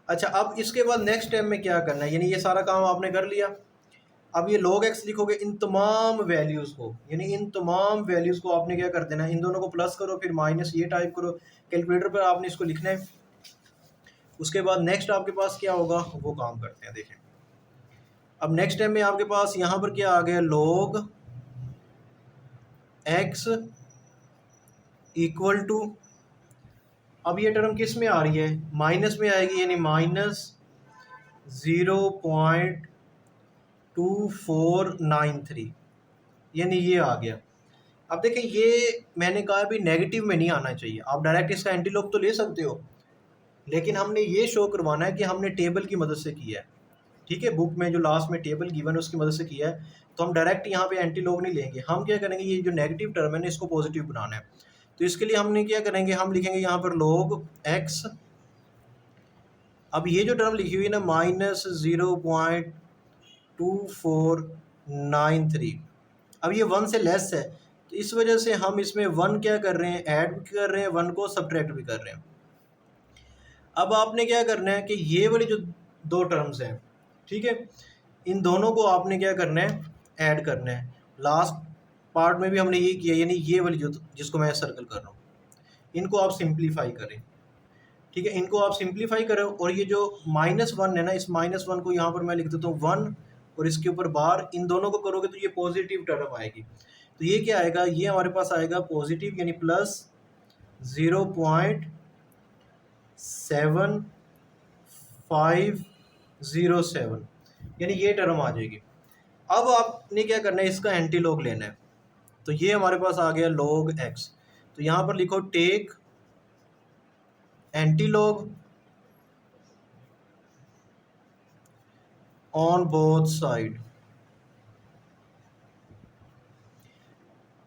अच्छा, अब इसके बाद नेक्स्ट टाइम में क्या करना है, यानी ये सारा काम आपने कर लिया। अब ये log x लिखोगे इन तमाम वैल्यूज़ को, यानी इन तमाम वैल्यूज़ को आपने क्या कर देना है, इन दोनों को प्लस करो, फिर माइनस ये टाइप करो, कैलकुलेटर पर आपने इसको लिखना है। उसके बाद नेक्स्ट आपके पास क्या होगा वो काम करते हैं, देखें। अब नेक्स्ट टाइम में आपके पास यहाँ पर क्या आ गया, log x इक्वल टू, अब ये टर्म किस में आ रही है, माइनस में आएगी, यानी -0.2493, यानी ये आ गया। अब देखें, ये मैंने कहा भी नेगेटिव में नहीं आना चाहिए, आप डायरेक्ट इसका एंटी लॉग तो ले सकते हो, लेकिन हमने ये शो करवाना है कि हमने टेबल की मदद से किया है। ठीक है, बुक में जो लास्ट में टेबल गिवन है उसकी मदद से किया है, तो हम डायरेक्ट यहाँ पे एंटी लॉग नहीं लेंगे, हम क्या करेंगे, ये जो नेगेटिव टर्म है ना इसको पॉजिटिव बनाना है, तो इसके लिए हमने क्या करेंगे, हम लिखेंगे यहाँ पर log x। अब ये जो टर्म लिखी हुई है ना -0.2493, अब ये 1 से लेस है, तो इस वजह से हम इसमें 1 क्या कर रहे हैं, ऐड भी कर रहे हैं, 1 को सब्ट्रैक्ट भी कर रहे हैं। अब आपने क्या करना है कि ये वाली जो 2 टर्म्स हैं, ठीक है, इन दोनों को आपने क्या करना है, ऐड करना है। लास्ट पार्ट में भी हमने ये किया, यानी ये वाली जो जिसको मैं सर्कल कर रहा हूँ, इनको आप सिंप्लीफाई करें। ठीक है, इनको आप सिंप्लीफाई करो और ये जो -1 है ना, इस -1 को यहाँ पर मैं लिख देता हूँ 1 और इसके ऊपर बार, इन दोनों को करोगे तो ये पॉजिटिव टर्म आएगी। तो ये क्या आएगा, ये हमारे पास आएगा पॉजिटिव यानी प्लस 0.7507 यानी ये टर्म आ जाएगी। अब आपने क्या करना है, इसका एंटी लॉग लेना है। तो ये हमारे पास आ गया log x। तो यहाँ पर लिखो take antilog on both side.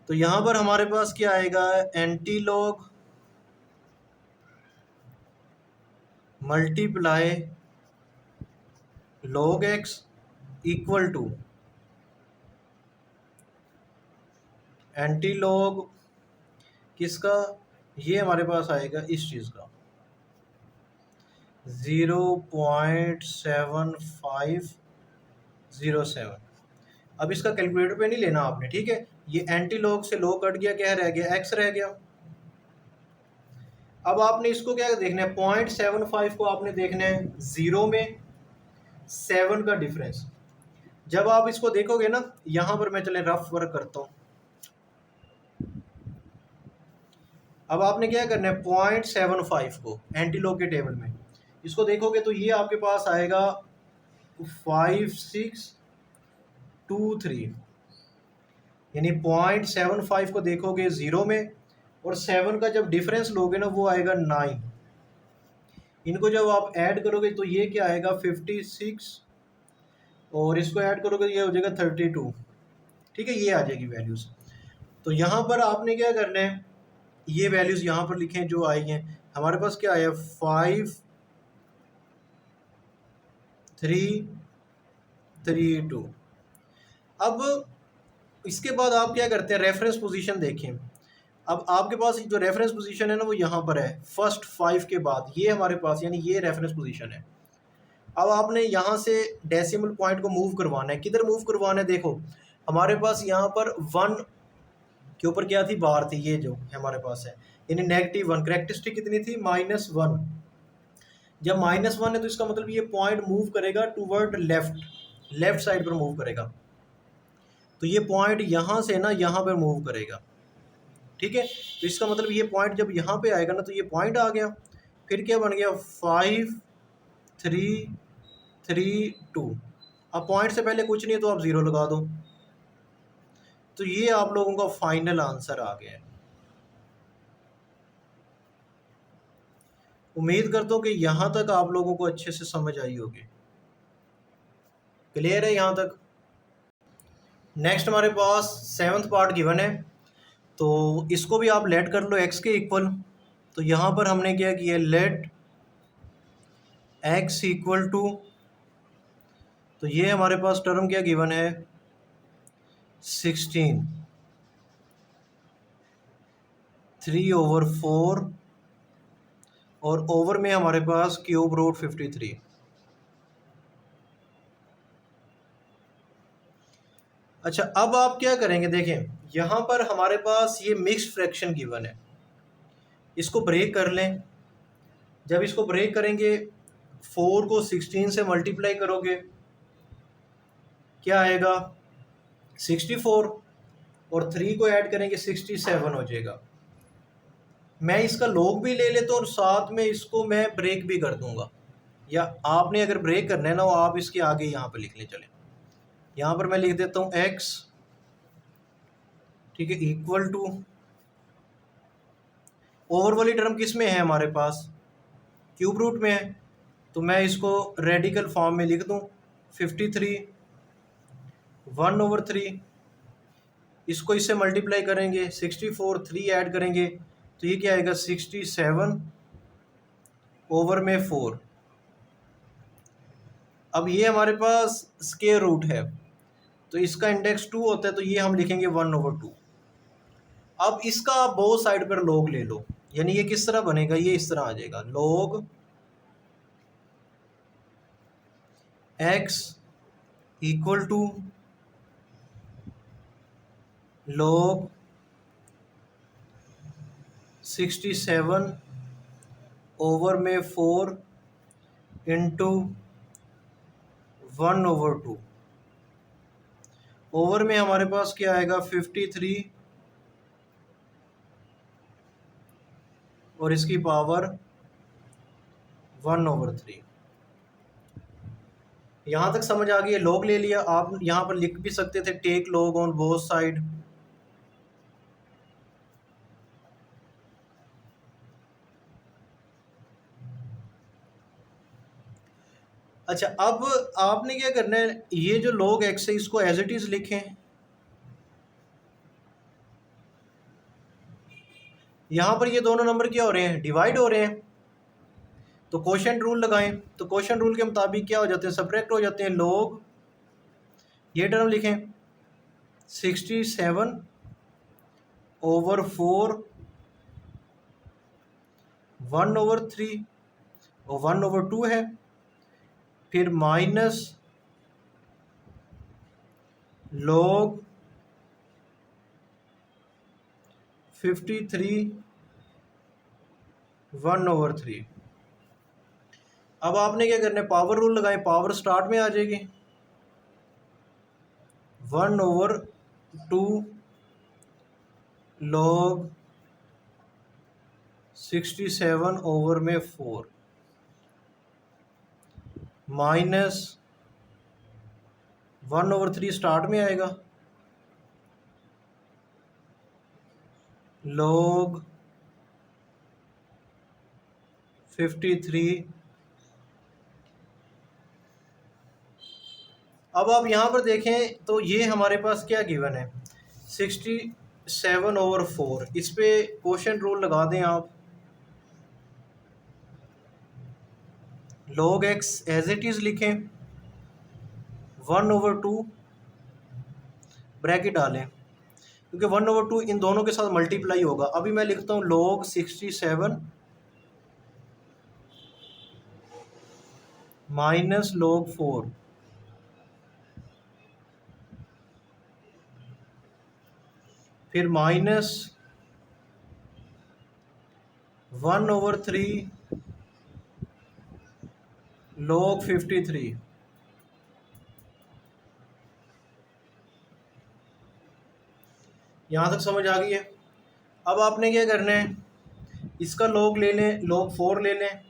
तो यहाँ पर हमारे पास क्या आएगा, antilog multiply log x equal to antilog किसका, ये हमारे पास आएगा इस चीज़ का 0.7507। अब इसका कैलकुलेटर पे नहीं लेना आपने, ठीक है। ये एंटी लॉग से लॉग कट गया, क्या रह गया, x रह गया। अब आपने इसको क्या देखना है, 0.75 को आपने देखना है 0 में 7 का डिफरेंस। जब आप इसको देखोगे ना, यहाँ पर मैं चले रफ वर्क करता हूँ। अब आपने क्या करना है, 0.75 को एंटी लॉग के टेबल में इसको देखोगे तो ये आपके पास आएगा 5623, यानी 0.75 को देखोगे 0 में और 7 का जब डिफरेंस लोगे ना वो आएगा 9। इनको जब आप ऐड करोगे तो ये क्या आएगा 56 और इसको ऐड करोगे तो ये हो जाएगा 32। ठीक है, ये आ जाएगी वैल्यूज़। तो यहाँ पर आपने क्या करना है, ये वैल्यूज़ यहाँ पर लिखें जो आई हैं। हमारे पास क्या आया 5332। अब इसके बाद आप क्या करते हैं, रेफरेंस पोजीशन देखें। अब आपके पास जो रेफरेंस पोजीशन है ना वो यहाँ पर है फर्स्ट 5 के बाद, ये हमारे पास यानी ये रेफरेंस पोजीशन है। अब आपने यहाँ से डेसिमल पॉइंट को मूव करवाना है, किधर मूव करवाना है, देखो हमारे पास यहाँ पर 1 के ऊपर क्या थी, बार थी, ये जो हमारे पास है यानी -1। करेक्टरिस्टिक कितनी थी, -1। जब -1 है तो इसका मतलब ये पॉइंट मूव करेगा टूवर्ड लेफ्ट साइड पर मूव करेगा। तो ये पॉइंट यहाँ से ना यहाँ पर मूव करेगा, ठीक है। तो इसका मतलब ये पॉइंट जब यहाँ पे आएगा ना तो ये पॉइंट आ गया। फिर क्या बन गया 5332। अब पॉइंट से पहले कुछ नहीं है तो आप 0 लगा दो। तो ये आप लोगों का फाइनल आंसर आ गया है। उम्मीद करता हूँ कि यहाँ तक आप लोगों को अच्छे से समझ आई होगी। क्लियर है यहाँ तक। नेक्स्ट हमारे पास 7th पार्ट गिवन है, तो इसको भी आप लेट कर लो x के इक्वल। तो यहाँ पर हमने क्या किया, लेट x इक्वल टू, तो ये हमारे पास टर्म क्या गिवन है 16, 3/4 और ओवर में हमारे पास क्यूब रूट 53। अच्छा, अब आप क्या करेंगे, देखें यहाँ पर हमारे पास ये मिक्स्ड फ्रैक्शन गिवन है, इसको ब्रेक कर लें। जब इसको ब्रेक करेंगे 4 को 16 से मल्टीप्लाई करोगे क्या आएगा 64 और 3 को ऐड करेंगे 67 हो जाएगा। मैं इसका लॉग भी ले लेता हूँ और साथ में इसको मैं ब्रेक भी कर दूंगा, या आपने अगर ब्रेक करना है ना वो आप इसके आगे यहाँ पे लिख लें। चले यहाँ पर मैं लिख देता हूँ x, ठीक है, इक्वल टू, ओवर वाली टर्म किस में है हमारे पास, क्यूब रूट में है। तो मैं इसको रेडिकल फॉर्म में लिख दूँ 53 1/3, इसको इससे मल्टीप्लाई करेंगे 64, 3 ऐड करेंगे तो ये क्या आएगा 67 ओवर में 4। अब ये हमारे पास स्क्वायर रूट है तो इसका इंडेक्स 2 होता है, तो ये हम लिखेंगे 1/2। अब इसका आप बोथ साइड पर लॉग ले लो, यानी ये किस तरह बनेगा, ये इस तरह आ जाएगा log x equal to log 67 over में 4 इंटू 1/2। ओवर में हमारे पास क्या आएगा 53 और इसकी पावर 1/3। यहाँ तक समझ आ गई है। लॉग ले लिया, आप यहाँ पर लिख भी सकते थे take log on both side. अच्छा, अब आपने क्या करना है, ये जो log x है इसको एज इट इज लिखें। यहाँ पर ये दोनों नंबर क्या हो रहे हैं, डिवाइड हो रहे हैं, तो कोशेंट रूल लगाएं। तो कोशेंट रूल के मुताबिक क्या हो जाते हैं, सब्ट्रैक्ट हो जाते हैं। log ये टर्म लिखें 67/4 1/3 और 1/2 है, फिर माइनस log 53 1/3। अब आपने क्या करना है, पावर रूल लगाएं, पावर स्टार्ट में आ जाएगी 1/2 log 67/4 माइनस 1/3 स्टार्ट में आएगा log 53। अब आप यहाँ पर देखें तो ये हमारे पास क्या गिवन है 67/4। इस पे कोशेंट रूल लगा दें आप। log x as it is लिखें 1/2 ब्रैकेट डालें, क्योंकि 1/2 इन दोनों के साथ मल्टीप्लाई होगा। अभी मैं लिखता हूँ log 67 माइनस log 4, फिर माइनस 1/3 log 53। यहाँ तक समझ आ गई है। अब आपने क्या करना है, इसका log ले लें, log 4 ले लें,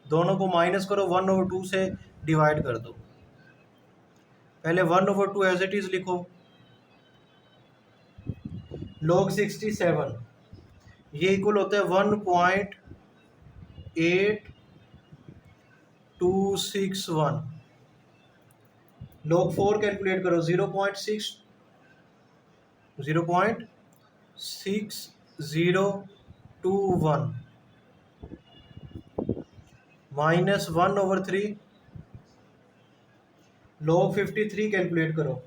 दोनों को माइनस करो, 1/2 से डिवाइड कर दो। पहले 1/2 एज इट इज़ लिखो। log 67 ये इक्वल होता है 1.8261। log 4 कैलकुलेट करो 0.6021 माइनस 1/3 log 53 कैलकुलेट करो,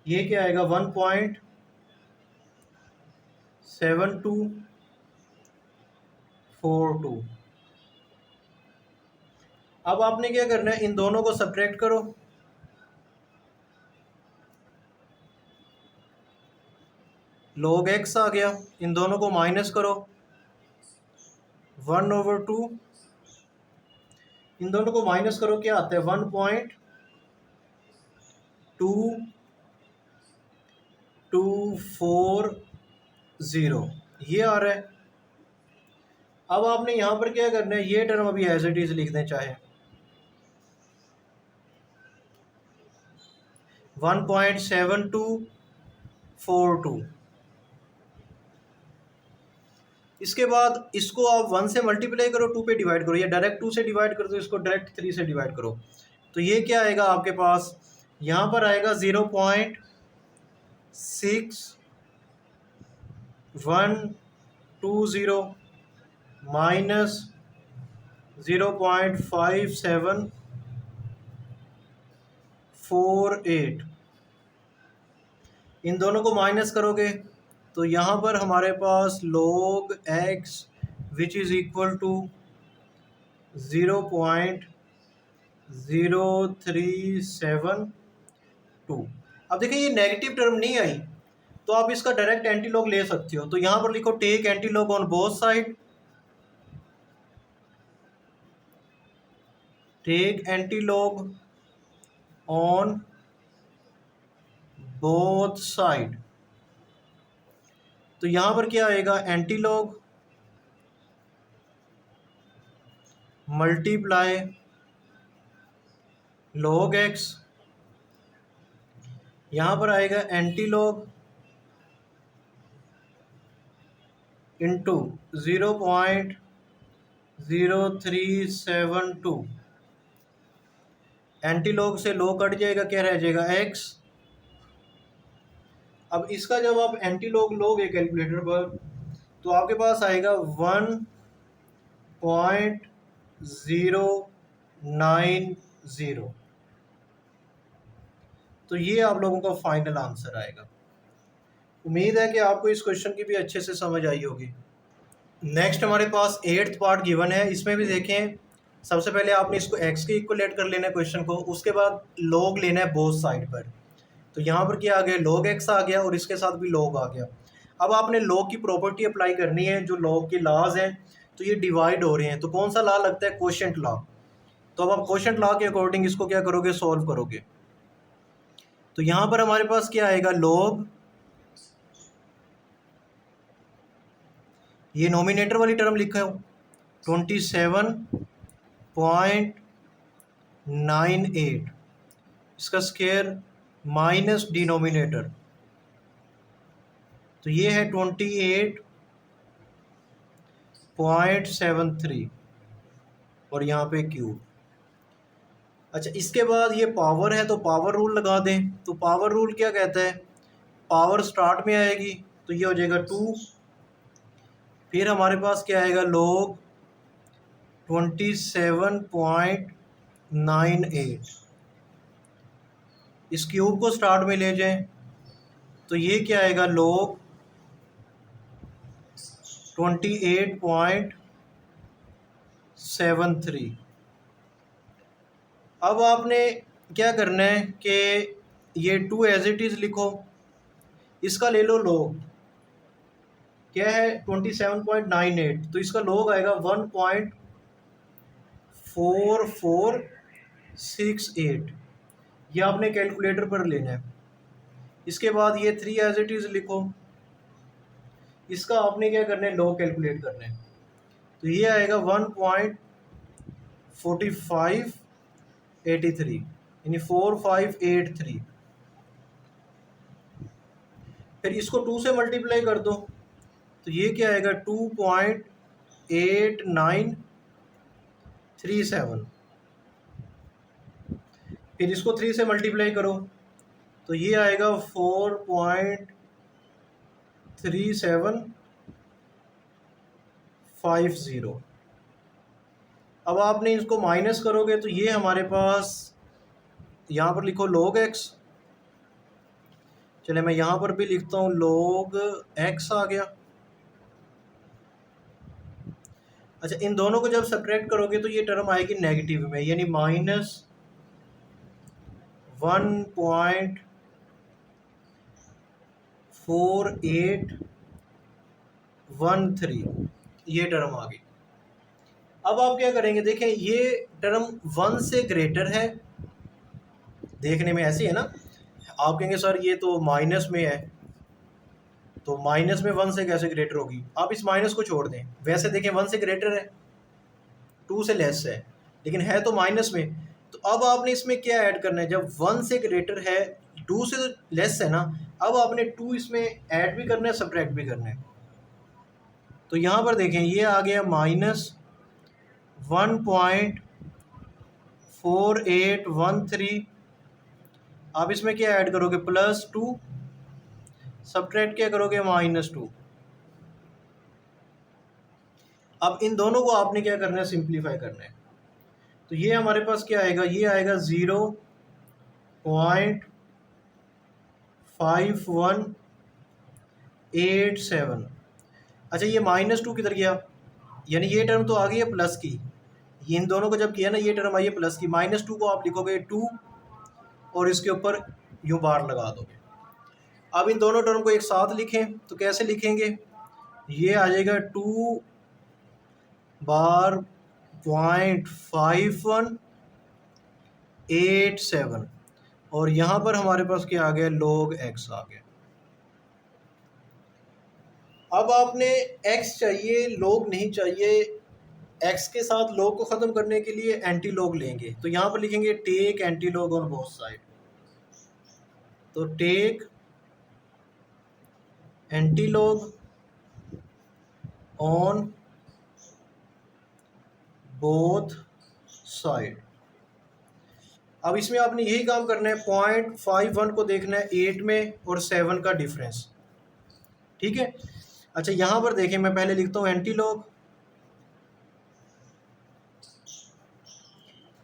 ये क्या आएगा 1.7242। अब आपने क्या करना है, इन दोनों को सब्ट्रैक्ट करो। log x आ गया, इन दोनों को माइनस करो 1/2, इन दोनों को माइनस करो, क्या आता है 1.2240 ये आ रहा है। अब आपने यहाँ पर क्या करना है, ये टर्म अभी एज इट इज लिख दें, चाहे 1.7242। इसके बाद इसको आप 1 से मल्टीप्लाई करो, 2 पे डिवाइड करो, या डायरेक्ट 2 से डिवाइड कर दो, इसको डायरेक्ट 3 से डिवाइड करो। तो ये क्या आएगा आपके पास, यहाँ पर आएगा 0.6120 माइनस 0.5748। इन दोनों को माइनस करोगे तो यहाँ पर हमारे पास log x which is equal to 0.0372। अब देखिए ये नेगेटिव टर्म नहीं आई, तो आप इसका डायरेक्ट एंटी लॉग ले सकते हो। तो यहाँ पर लिखो take antilog on both side. Take antilog on both side. तो यहाँ पर क्या आएगा, एंटीलॉग मल्टीप्लाई log x, यहाँ पर आएगा एंटीलॉग इंटू 0.0372। एंटीलॉग से log कट जाएगा, क्या रह जाएगा x। अब इसका जब आप एंटीलॉग लोगे कैलकुलेटर पर तो आपके पास आएगा 1.090। तो ये आप लोगों का फाइनल आंसर आएगा। उम्मीद है कि आपको इस क्वेश्चन की भी अच्छे से समझ आई होगी। नेक्स्ट हमारे पास 8th पार्ट गिवन है। इसमें भी देखें, सबसे पहले आपने इसको x के इक्वलेट कर लेना है क्वेश्चन को, उसके बाद log लेना है बोथ साइड पर। तो यहाँ पर क्या आ गया, log x आ गया और इसके साथ भी log आ गया। अब आपने log की प्रॉपर्टी अप्लाई करनी है, जो log के लॉज हैं। तो ये डिवाइड हो रहे हैं, तो कौन सा लॉ लगता है, क्वोशंट लॉ। तो अब आप क्वोशंट लॉ के अकॉर्डिंग इसको क्या करोगे, सॉल्व करोगे। तो यहाँ पर हमारे पास क्या आएगा, log, ये नोमिनेटर वाली टर्म लिखा है 27.98, इसका स्क्वायर माइनस डिनोमिनेटर, तो ये है 28.73 और यहाँ पे क्यूब। अच्छा, इसके बाद ये पावर है तो पावर रूल लगा दें। तो पावर रूल क्या कहता है, पावर स्टार्ट में आएगी तो ये हो जाएगा 2, फिर हमारे पास क्या आएगा, log 27.98, इस क्यूब को स्टार्ट में ले जाएं तो ये क्या आएगा, log 28.73। अब आपने क्या करना है कि ये 2 एज इट इज़ लिखो, इसका ले लो log, क्या है 27.98, तो इसका log आएगा 1.4468। ये आपने कैलकुलेटर पर लेना है। इसके बाद ये 3 एज इट इज़ लिखो, इसका आपने क्या करना है, log कैलकुलेट करना है। तो ये आएगा 1.4583 यानी 4583। फिर इसको 2 से मल्टीप्लाई कर दो तो ये क्या आएगा, 2.8937। फिर इसको 3 से मल्टीप्लाई करो तो ये आएगा 4.3750। अब आपने इसको माइनस करोगे तो ये हमारे पास, यहाँ पर लिखो log x, चले मैं यहाँ पर भी लिखता हूँ log x आ गया। अच्छा, इन दोनों को जब सब्ट्रैक्ट करोगे तो ये टर्म आएगी नेगेटिव में, यानी -1.4813, ये टर्म आ गई। अब आप क्या करेंगे, देखें ये टर्म 1 से ग्रेटर है, देखने में ऐसी है ना। आप कहेंगे सर ये तो माइनस में है, तो माइनस में 1 से कैसे ग्रेटर होगी। आप इस माइनस को छोड़ दें, वैसे देखें 1 से ग्रेटर है, 2 से लेस है, लेकिन है तो माइनस में। तो अब आपने इसमें क्या ऐड करना है, जब 1 से ग्रेटर है, 2 से तो लेस है ना, अब आपने 2 इसमें ऐड भी करना है, सब्ट्रैक्ट भी करना है। तो यहाँ पर देखें ये आ गया -1.4813। आप इसमें क्या ऐड करोगे, +2, सब्ट्रैक्ट क्या करोगे, -2। अब इन दोनों को आपने क्या करना है, सिंप्लीफाई करना है। तो ये हमारे पास क्या आएगा, ये आएगा 0.5187। अच्छा, ये -2 किधर गया, यानी ये टर्म तो आ गई है प्लस की, ये इन दोनों को जब किया ना ये टर्म आई है प्लस की। -2 को आप लिखोगे 2 और इसके ऊपर यूँ बार लगा दोगे। अब इन दोनों टर्म को एक साथ लिखें तो कैसे लिखेंगे, ये आ जाएगा 2 बार 0.51 87 और यहाँ पर हमारे पास क्या आ गया, log x आ गया। अब आपने x चाहिए, log नहीं चाहिए। x के साथ log को ख़त्म करने के लिए एंटी log लेंगे, तो यहाँ पर लिखेंगे take anti log on both side. तो take anti log on both side. अब इसमें आपने यही काम करना है, 0.51 को देखना है 8 में और 7 का डिफरेंस। ठीक है। अच्छा यहाँ पर देखें, मैं पहले लिखता हूँ antilog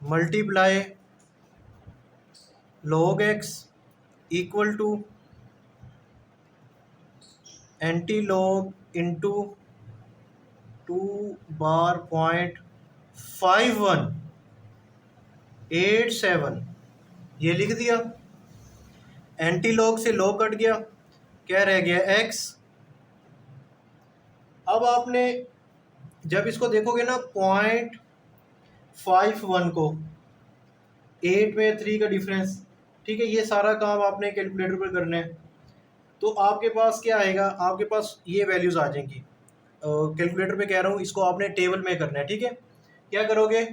multiply log x equal to antilog into 2/.5187 ये लिख दिया। एंटी लॉग से log कट गया, क्या रह गया x। अब आपने जब इसको देखोगे ना 0.51 को 8 में 3 का डिफरेंस, ठीक है, ये सारा काम आपने कैलकुलेटर पर करना है। तो आपके पास क्या आएगा, आपके पास ये वैल्यूज़ आ जाएंगी। कैलकुलेटर पे कह रहा हूँ, इसको आपने टेबल में करना है। ठीक है, क्या करोगे,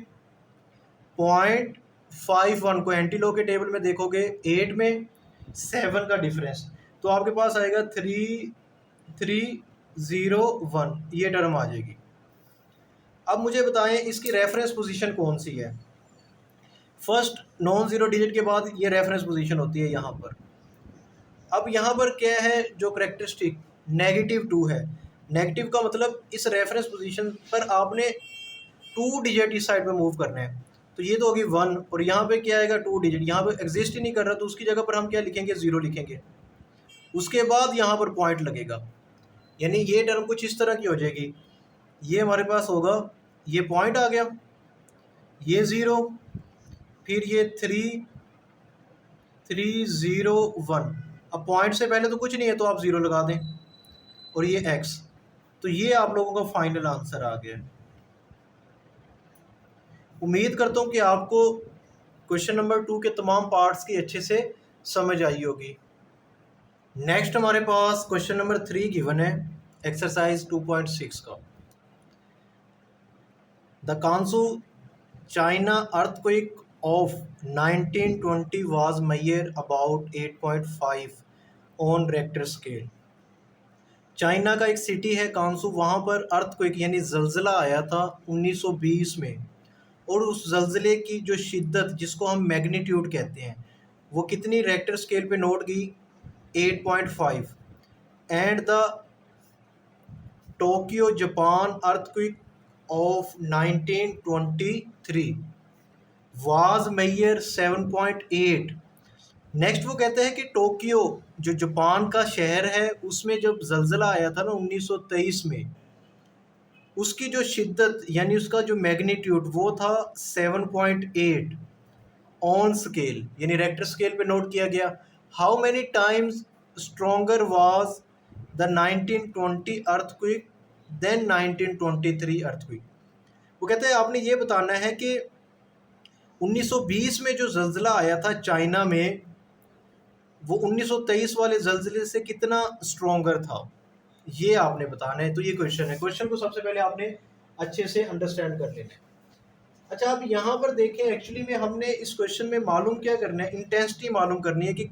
0.51 को एंटी लॉग के टेबल में देखोगे, 8 में 7 का डिफरेंस, तो आपके पास आएगा 3301, ये टर्म आ जाएगी। अब मुझे बताएं इसकी रेफरेंस पोजीशन कौन सी है। फर्स्ट नॉन ज़ीरो डिजिट के बाद ये रेफरेंस पोजीशन होती है यहाँ पर। अब यहाँ पर क्या है, जो करेक्टरिस्टिक -2 है। नेगेटिव का मतलब इस रेफरेंस पोजीशन पर आपने 2 डिजिट इस साइड पे मूव करना है। तो ये तो होगी 1 और यहाँ पे क्या आएगा 2 डिजिट, यहाँ पे एग्जिस्ट ही नहीं कर रहा, तो उसकी जगह पर हम क्या लिखेंगे, 0 लिखेंगे। उसके बाद यहाँ पर पॉइंट लगेगा, यानी ये टर्म कुछ इस तरह की हो जाएगी। ये हमारे पास होगा, ये पॉइंट आ गया, ये 0, फिर ये 3301। अब पॉइंट से पहले तो कुछ नहीं है, तो आप 0 लगा दें, और ये x। तो ये आप लोगों का फाइनल आंसर आ गया। उम्मीद करता हूँ कि आपको क्वेश्चन नंबर 2 के तमाम पार्ट्स की अच्छे से समझ आई होगी। नेक्स्ट हमारे पास क्वेश्चन नंबर 3 गिवन है, एक्सरसाइज 2.6 का। The Kansu China earthquake of 1920 was measured about 8.5 on Richter scale। China का एक सिटी है कांसू, वहाँ पर अर्थक्वेक यानी जल्जला आया था 1920 में, और उस जल्जले की जो शिद्दत, जिसको हम मैग्नीट्यूड कहते हैं, वो कितनी रेक्टर स्केल पे नोट की, 8.5। And the Tokyo Japan earthquake of 1923 was mayor 7.8। Next वो कहते हैं कि टोक्यो जो जापान का शहर है, उसमें जब जल्जला आया था ना 1923 में, उसकी जो शिद्दत यानी उसका जो मैग्नीट्यूड वो था 7.8 ऑन स्केल, यानी रेक्टर स्केल पे नोट किया गया। How many times stronger was the 1920 earthquake than 1923 earthquake. वो कहते हैं आपने ये बताना है कि 1920 में जो जल्जला आया था चाइना में, वो 1923 वाले जल्जले से कितना स्ट्रोंगर था, ये आपने बताना है। तो ये क्वेश्चन है, क्वेश्चन को सबसे पहले आपने अच्छे से अंडरस्टैंड कर लेना है। अच्छा, आप यहाँ पर देखें, एक्चुअली में हमने इस क्वेश्चन में मालूम क्या करना है, इंटेंसिटी मालूम करनी है कि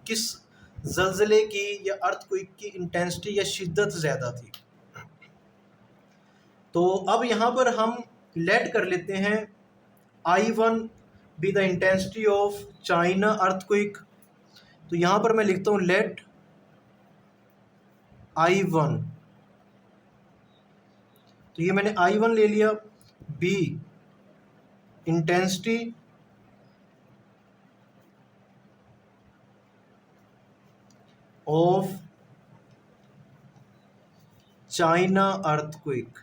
किस जल्जले की या अर्थक्वेक की इंटेंसिटी या शिद्दत ज़्यादा थी। तो अब यहाँ पर हम लेट कर लेते हैं I1 be the intensity of China earthquake. तो यहाँ पर मैं लिखता हूँ लेट I1, तो ये मैंने I1 ले लिया। Be intensity of China earthquake.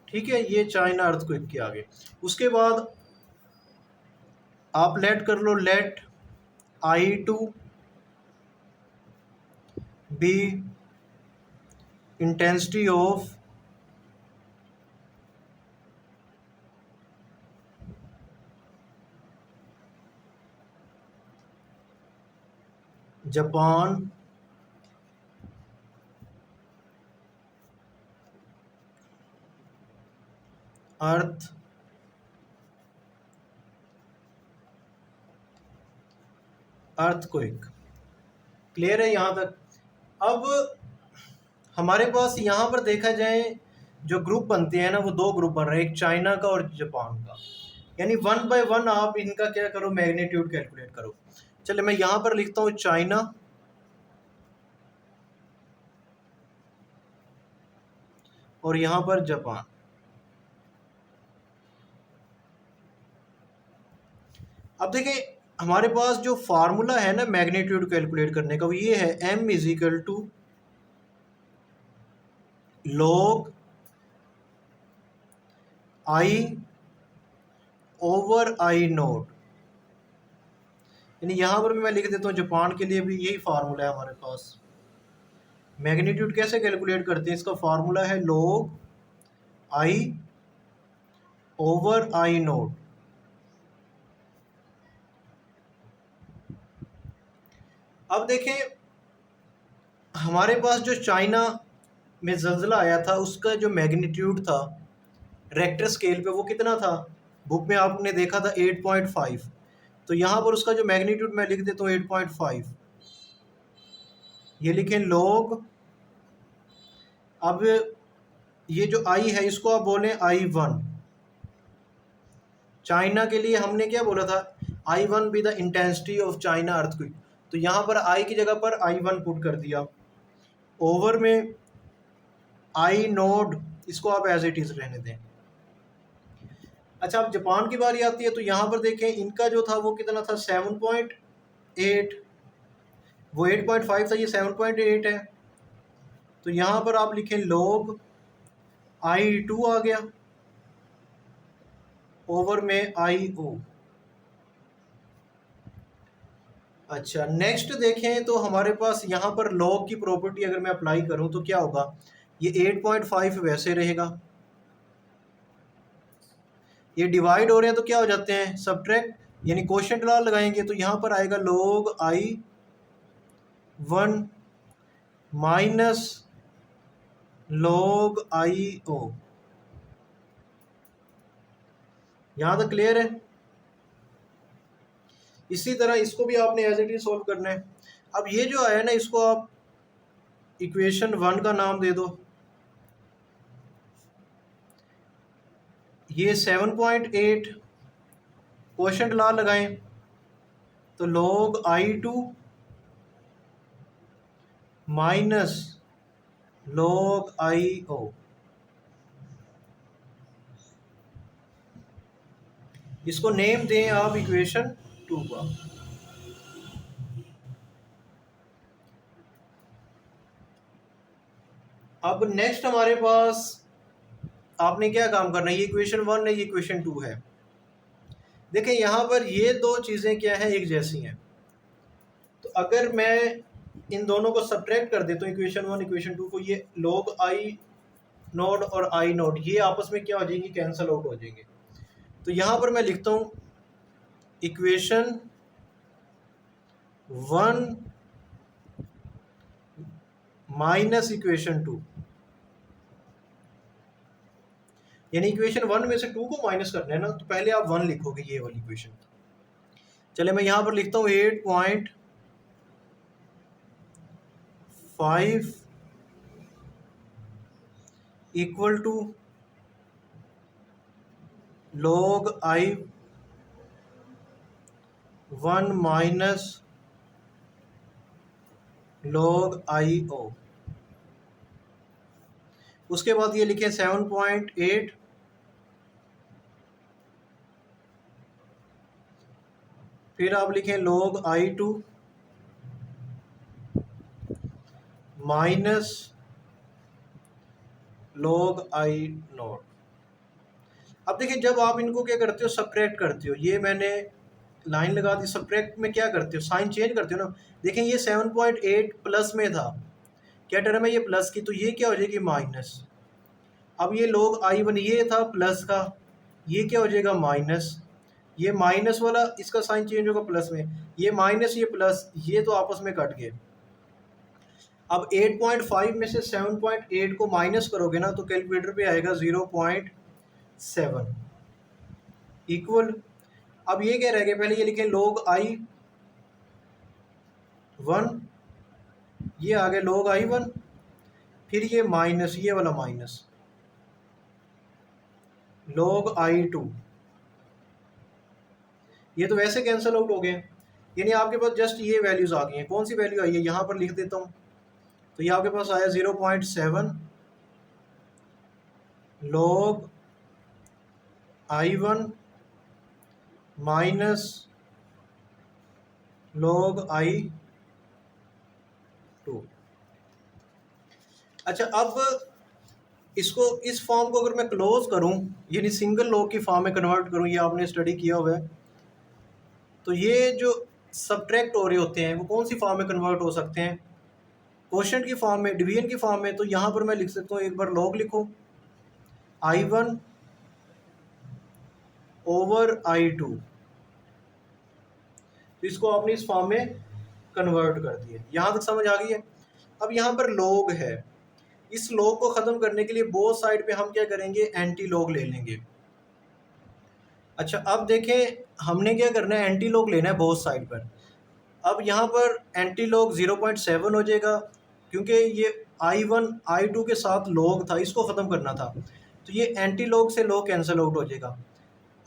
ठीक है, ये चाइना अर्थक्वेक के आगे। उसके बाद आप लेट कर लो, let I to be intensity of Japan earth earthquake. Clear है यहाँ तक? अब हमारे पास यहाँ पर देखा जाए जो ग्रुप बनते हैं ना, वो दो ग्रुप बन रहे हैं, एक चाइना का और जापान का। यानी वन बाय वन आप इनका क्या करो, मैग्नीट्यूड कैलकुलेट करो। चलिए मैं यहाँ पर लिखता हूँ चाइना और यहाँ पर जापान। अब देखिए हमारे पास जो फार्मूला है ना मैग्नीट्यूड कैलकुलेट करने का, वो ये है m is equal to log I over I naught. यानी यहाँ पर भी मैं लिख देता हूँ, जापान के लिए भी यही फार्मूला है हमारे पास। मैग्नीट्यूड कैसे कैलकुलेट करते हैं, इसका फार्मूला है log I over I note. अब देखें हमारे पास जो चाइना में जल्जला आया था, उसका जो मैग्नीट्यूड था रेक्टर स्केल पे वो कितना था, बुक में आपने देखा था 8.5। तो यहाँ पर उसका जो मैग्नीट्यूड मैं लिख देता हूँ 8.5। ये लिखें log, अब ये जो आई है इसको आप बोलें I1। चाइना के लिए हमने क्या बोला था, I1 be the intensity of China earthquake. तो यहाँ पर आई की जगह पर I1 पुट कर दिया, ओवर में आई नोड, इसको आप एज इट इज रहने दें। अच्छा अब जापान की बारी आती है, तो यहाँ पर देखें इनका जो था वो कितना था 7.8, वो 8.5 था, ये 7.8 है। तो यहाँ पर आप लिखें log I2 आ गया ओवर में IO। अच्छा नेक्स्ट देखें तो हमारे पास यहाँ पर log की प्रॉपर्टी अगर मैं अप्लाई करूँ तो क्या होगा, ये 8.5 वैसे रहेगा, ये डिवाइड हो रहे हैं तो क्या हो जाते हैं सब्ट्रैक्ट, यानी कोशेंट लॉ लगाएंगे तो यहाँ पर आएगा log I1 minus log IO। यहाँ तक क्लियर है? इसी तरह इसको भी आपने एज इट इज सोल्व करना है। अब ये जो आया ना, इसको आप इक्वेशन 1 का नाम दे दो। ये 7.8 कोशेंट लॉ लगाएं तो log I2 minus log IO। इसको नेम दें आप इक्वेशन 2 का। अब नेक्स्ट हमारे पास आपने क्या काम करना है, ये इक्वेशन 1 है, ये इक्वेशन 2 है। देखें यहाँ पर ये दो चीज़ें क्या है, एक जैसी हैं। तो अगर मैं इन दोनों को सब्ट्रैक्ट कर देता हूँ, इक्वेशन 1 इक्वेशन 2 को, ये log आई नोड और आई नोड ये आपस में क्या हो जाएंगी, कैंसिल आउट हो जाएंगे। तो यहाँ पर मैं लिखता हूँ इक्वेशन 1 माइनस इक्वेशन 2, यानी इक्वेशन 1 में से 2 को माइनस करना है ना, तो पहले आप 1 लिखोगे ये वाली इक्वेशन। चले मैं यहाँ पर लिखता हूँ 8.5 equal to log I1 minus log IO। उसके बाद ये लिखें 7.8 फिर आप लिखें log I2 minus log I note. अब देखिए जब आप इनको क्या करते हो, सब्ट्रैक्ट करते हो, ये मैंने लाइन लगा दी। सब्ट्रैक्ट में क्या करते हो, साइन चेंज करते हो ना। देखें ये 7.8 प्लस में था, क्या टर्म है ये प्लस की, तो ये क्या हो जाएगी माइनस। अब ये log I1 ये था प्लस का, ये क्या हो जाएगा माइनस। ये माइनस वाला इसका साइन चेंज होगा प्लस में, ये माइनस ये प्लस, ये तो आपस में कट गए। अब 8.5 में से 7.8 को माइनस करोगे ना तो कैलकुलेटर पे आएगा 0.7 इक्वल। अब ये क्या रह गया, पहले ये लिखें log I1, ये आ गया log I1, फिर ये माइनस, ये वाला माइनस log I2, ये तो वैसे कैंसिल आउट हो गए। यानी आपके पास जस्ट ये वैल्यूज आ गई हैं। कौन सी वैल्यू आई है, यहाँ पर लिख देता हूँ। तो ये आपके पास आया 0.7 log I1 minus log I2। अच्छा, अब इसको, इस फॉर्म को अगर मैं क्लोज करूं, यानी सिंगल लॉग की फॉर्म में कन्वर्ट करूं, ये आपने स्टडी किया हुआ है, तो ये जो सब्ट्रैक्ट हो रहे होते हैं वो कौन सी फॉर्म में कन्वर्ट हो सकते हैं, क्वोशिएंट की फॉर्म में, डिवीजन की फॉर्म में। तो यहाँ पर मैं लिख सकता हूँ, एक बार log लिखो I1 ओवर I2, तो इसको आपने इस फॉर्म में कन्वर्ट कर दिया। यहाँ तक समझ आ गई है। अब यहाँ पर log है, इस log को ख़त्म करने के लिए बोथ साइड पे हम क्या करेंगे, एंटी log ले लेंगे। अच्छा, अब देखें हमने क्या करना है, एंटी log लेना है बोथ साइड पर। अब यहाँ पर एंटी log 0.7 हो जाएगा, क्योंकि ये I1 I2 के साथ log था, इसको ख़त्म करना था, तो ये एंटी log से log कैंसिल आउट हो जाएगा।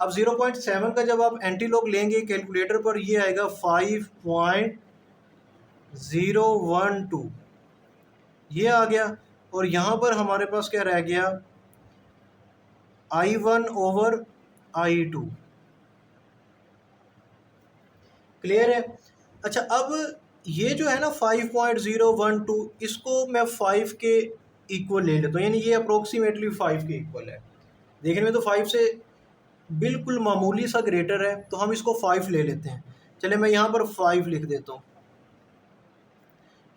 अब 0.7 का जब आप एंटी log लेंगे कैलकुलेटर पर, ये आएगा 5.012, ये आ गया। और यहाँ पर हमारे पास क्या रह गया, I1 ओवर I2। क्लियर है। अच्छा, अब ये जो है ना 5.012, इसको मैं 5 के इक्वल ले लेता हूँ, यानी ये अप्रोक्सीमेटली 5 के इक्वल है। देखने में तो 5 से बिल्कुल मामूली सा ग्रेटर है, तो हम इसको 5 ले लेते हैं। चले मैं यहाँ पर 5 लिख देता हूँ।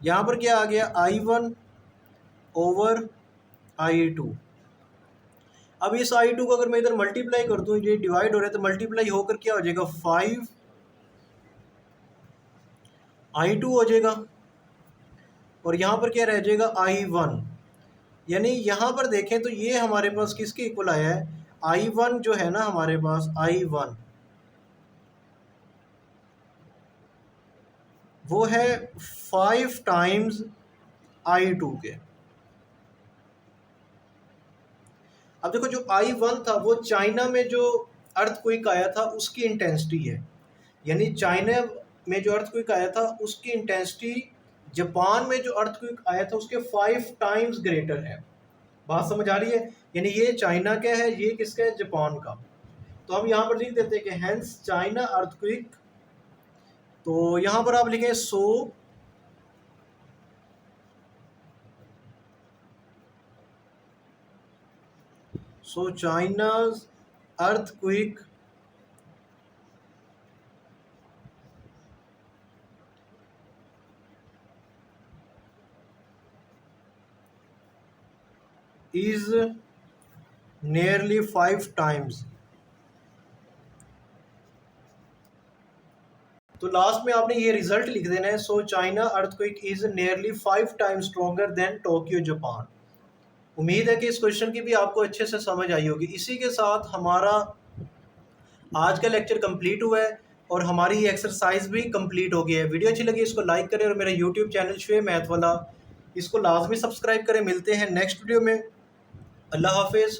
यहाँ पर क्या आ गया, I1 ओवर I2। अब इस I2 को अगर मैं इधर मल्टीप्लाई कर दूँ, ये डिवाइड हो रहा है, तो मल्टीप्लाई होकर क्या हो जाएगा, 5I2 हो जाएगा। और यहाँ पर क्या रह जाएगा, I1। यानी यहाँ पर देखें तो ये हमारे पास किसके इक्वल आया है, I1 जो है ना हमारे पास, I1 वो है 5 टाइम्स I2 के। अब देखो जो I1 था वो चाइना में जो अर्थक्वेक आया था उसकी इंटेंसिटी है, यानी चाइना में जो अर्थक्वेक आया था उसकी इंटेंसिटी जापान में जो अर्थक्वेक आया था उसके 5 टाइम्स ग्रेटर है। बात समझ आ रही है। यानी ये चाइना का है, ये किसका है, जापान का। तो हम यहाँ पर लिख देते हैं कि हेंस चाइना अर्थक्वेक। तो यहाँ पर आप लिखें so China's earthquake is nearly 5 times। तो लास्ट में आपने ये रिजल्ट लिख देना है, so China earthquake is nearly 5 times stronger than Tokyo Japan. उम्मीद है कि इस क्वेश्चन की भी आपको अच्छे से समझ आई होगी। इसी के साथ हमारा आज का लेक्चर कंप्लीट हुआ है और हमारी एक्सरसाइज भी कंप्लीट हो गई है। वीडियो अच्छी लगी इसको लाइक करें और मेरा यूट्यूब चैनल शोएब मैथ वाला इसको लाजमी सब्सक्राइब करें। मिलते हैं नेक्स्ट वीडियो में। अल्लाह हाफिज़।